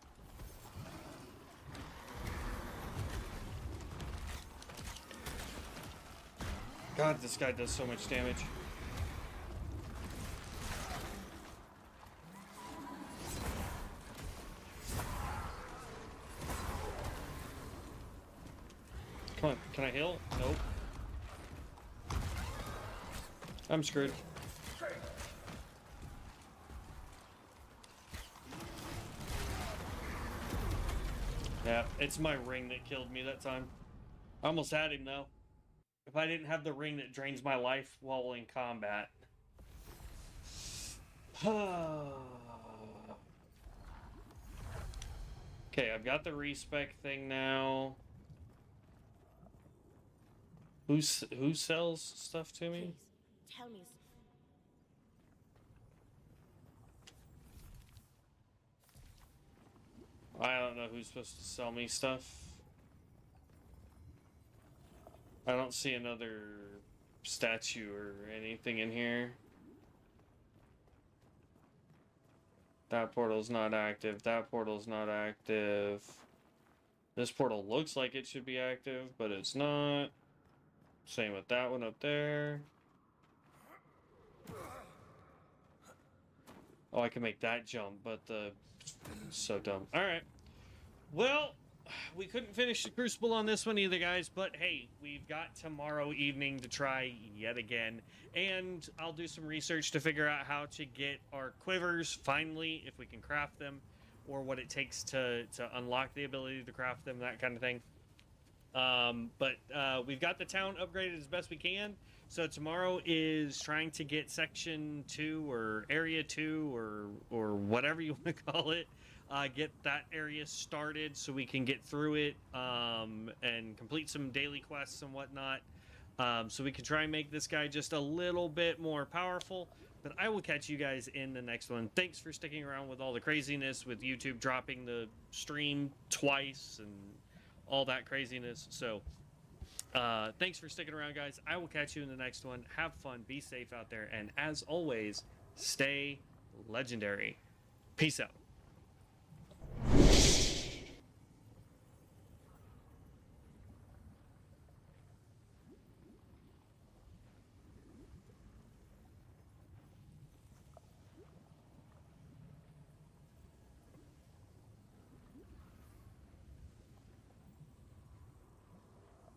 God, this guy does so much damage. Come on, can I heal? Nope. I'm screwed. Yeah, it's my ring that killed me that time. I almost had him though. If I didn't have the ring that drains my life while in combat. Okay, I've got the respec thing now. Who sells stuff to me? Please, tell me. I don't know who's supposed to sell me stuff. I don't see another statue or anything in here. That portal's not active. That portal's not active. This portal looks like it should be active, but it's not. Same with that one up there. Oh, I can make that jump, but the... So dumb. Alright. Well, we couldn't finish the Crucible on this one either, guys, but hey, we've got tomorrow evening to try yet again, and I'll do some research to figure out how to get our quivers, finally, if we can craft them, or what it takes to unlock the ability to craft them, that kind of thing. But we've got the town upgraded as best we can, so tomorrow is trying to get Section 2, or Area 2, or whatever you want to call it, get that area started so we can get through it and complete some daily quests and whatnot, so we can try and make this guy just a little bit more powerful. But I will catch you guys in the next one. Thanks for sticking around with all the craziness with YouTube dropping the stream twice and all that craziness. So thanks for sticking around, guys. I will catch you in the next one. Have fun, be safe out there, and as always, stay legendary. Peace out.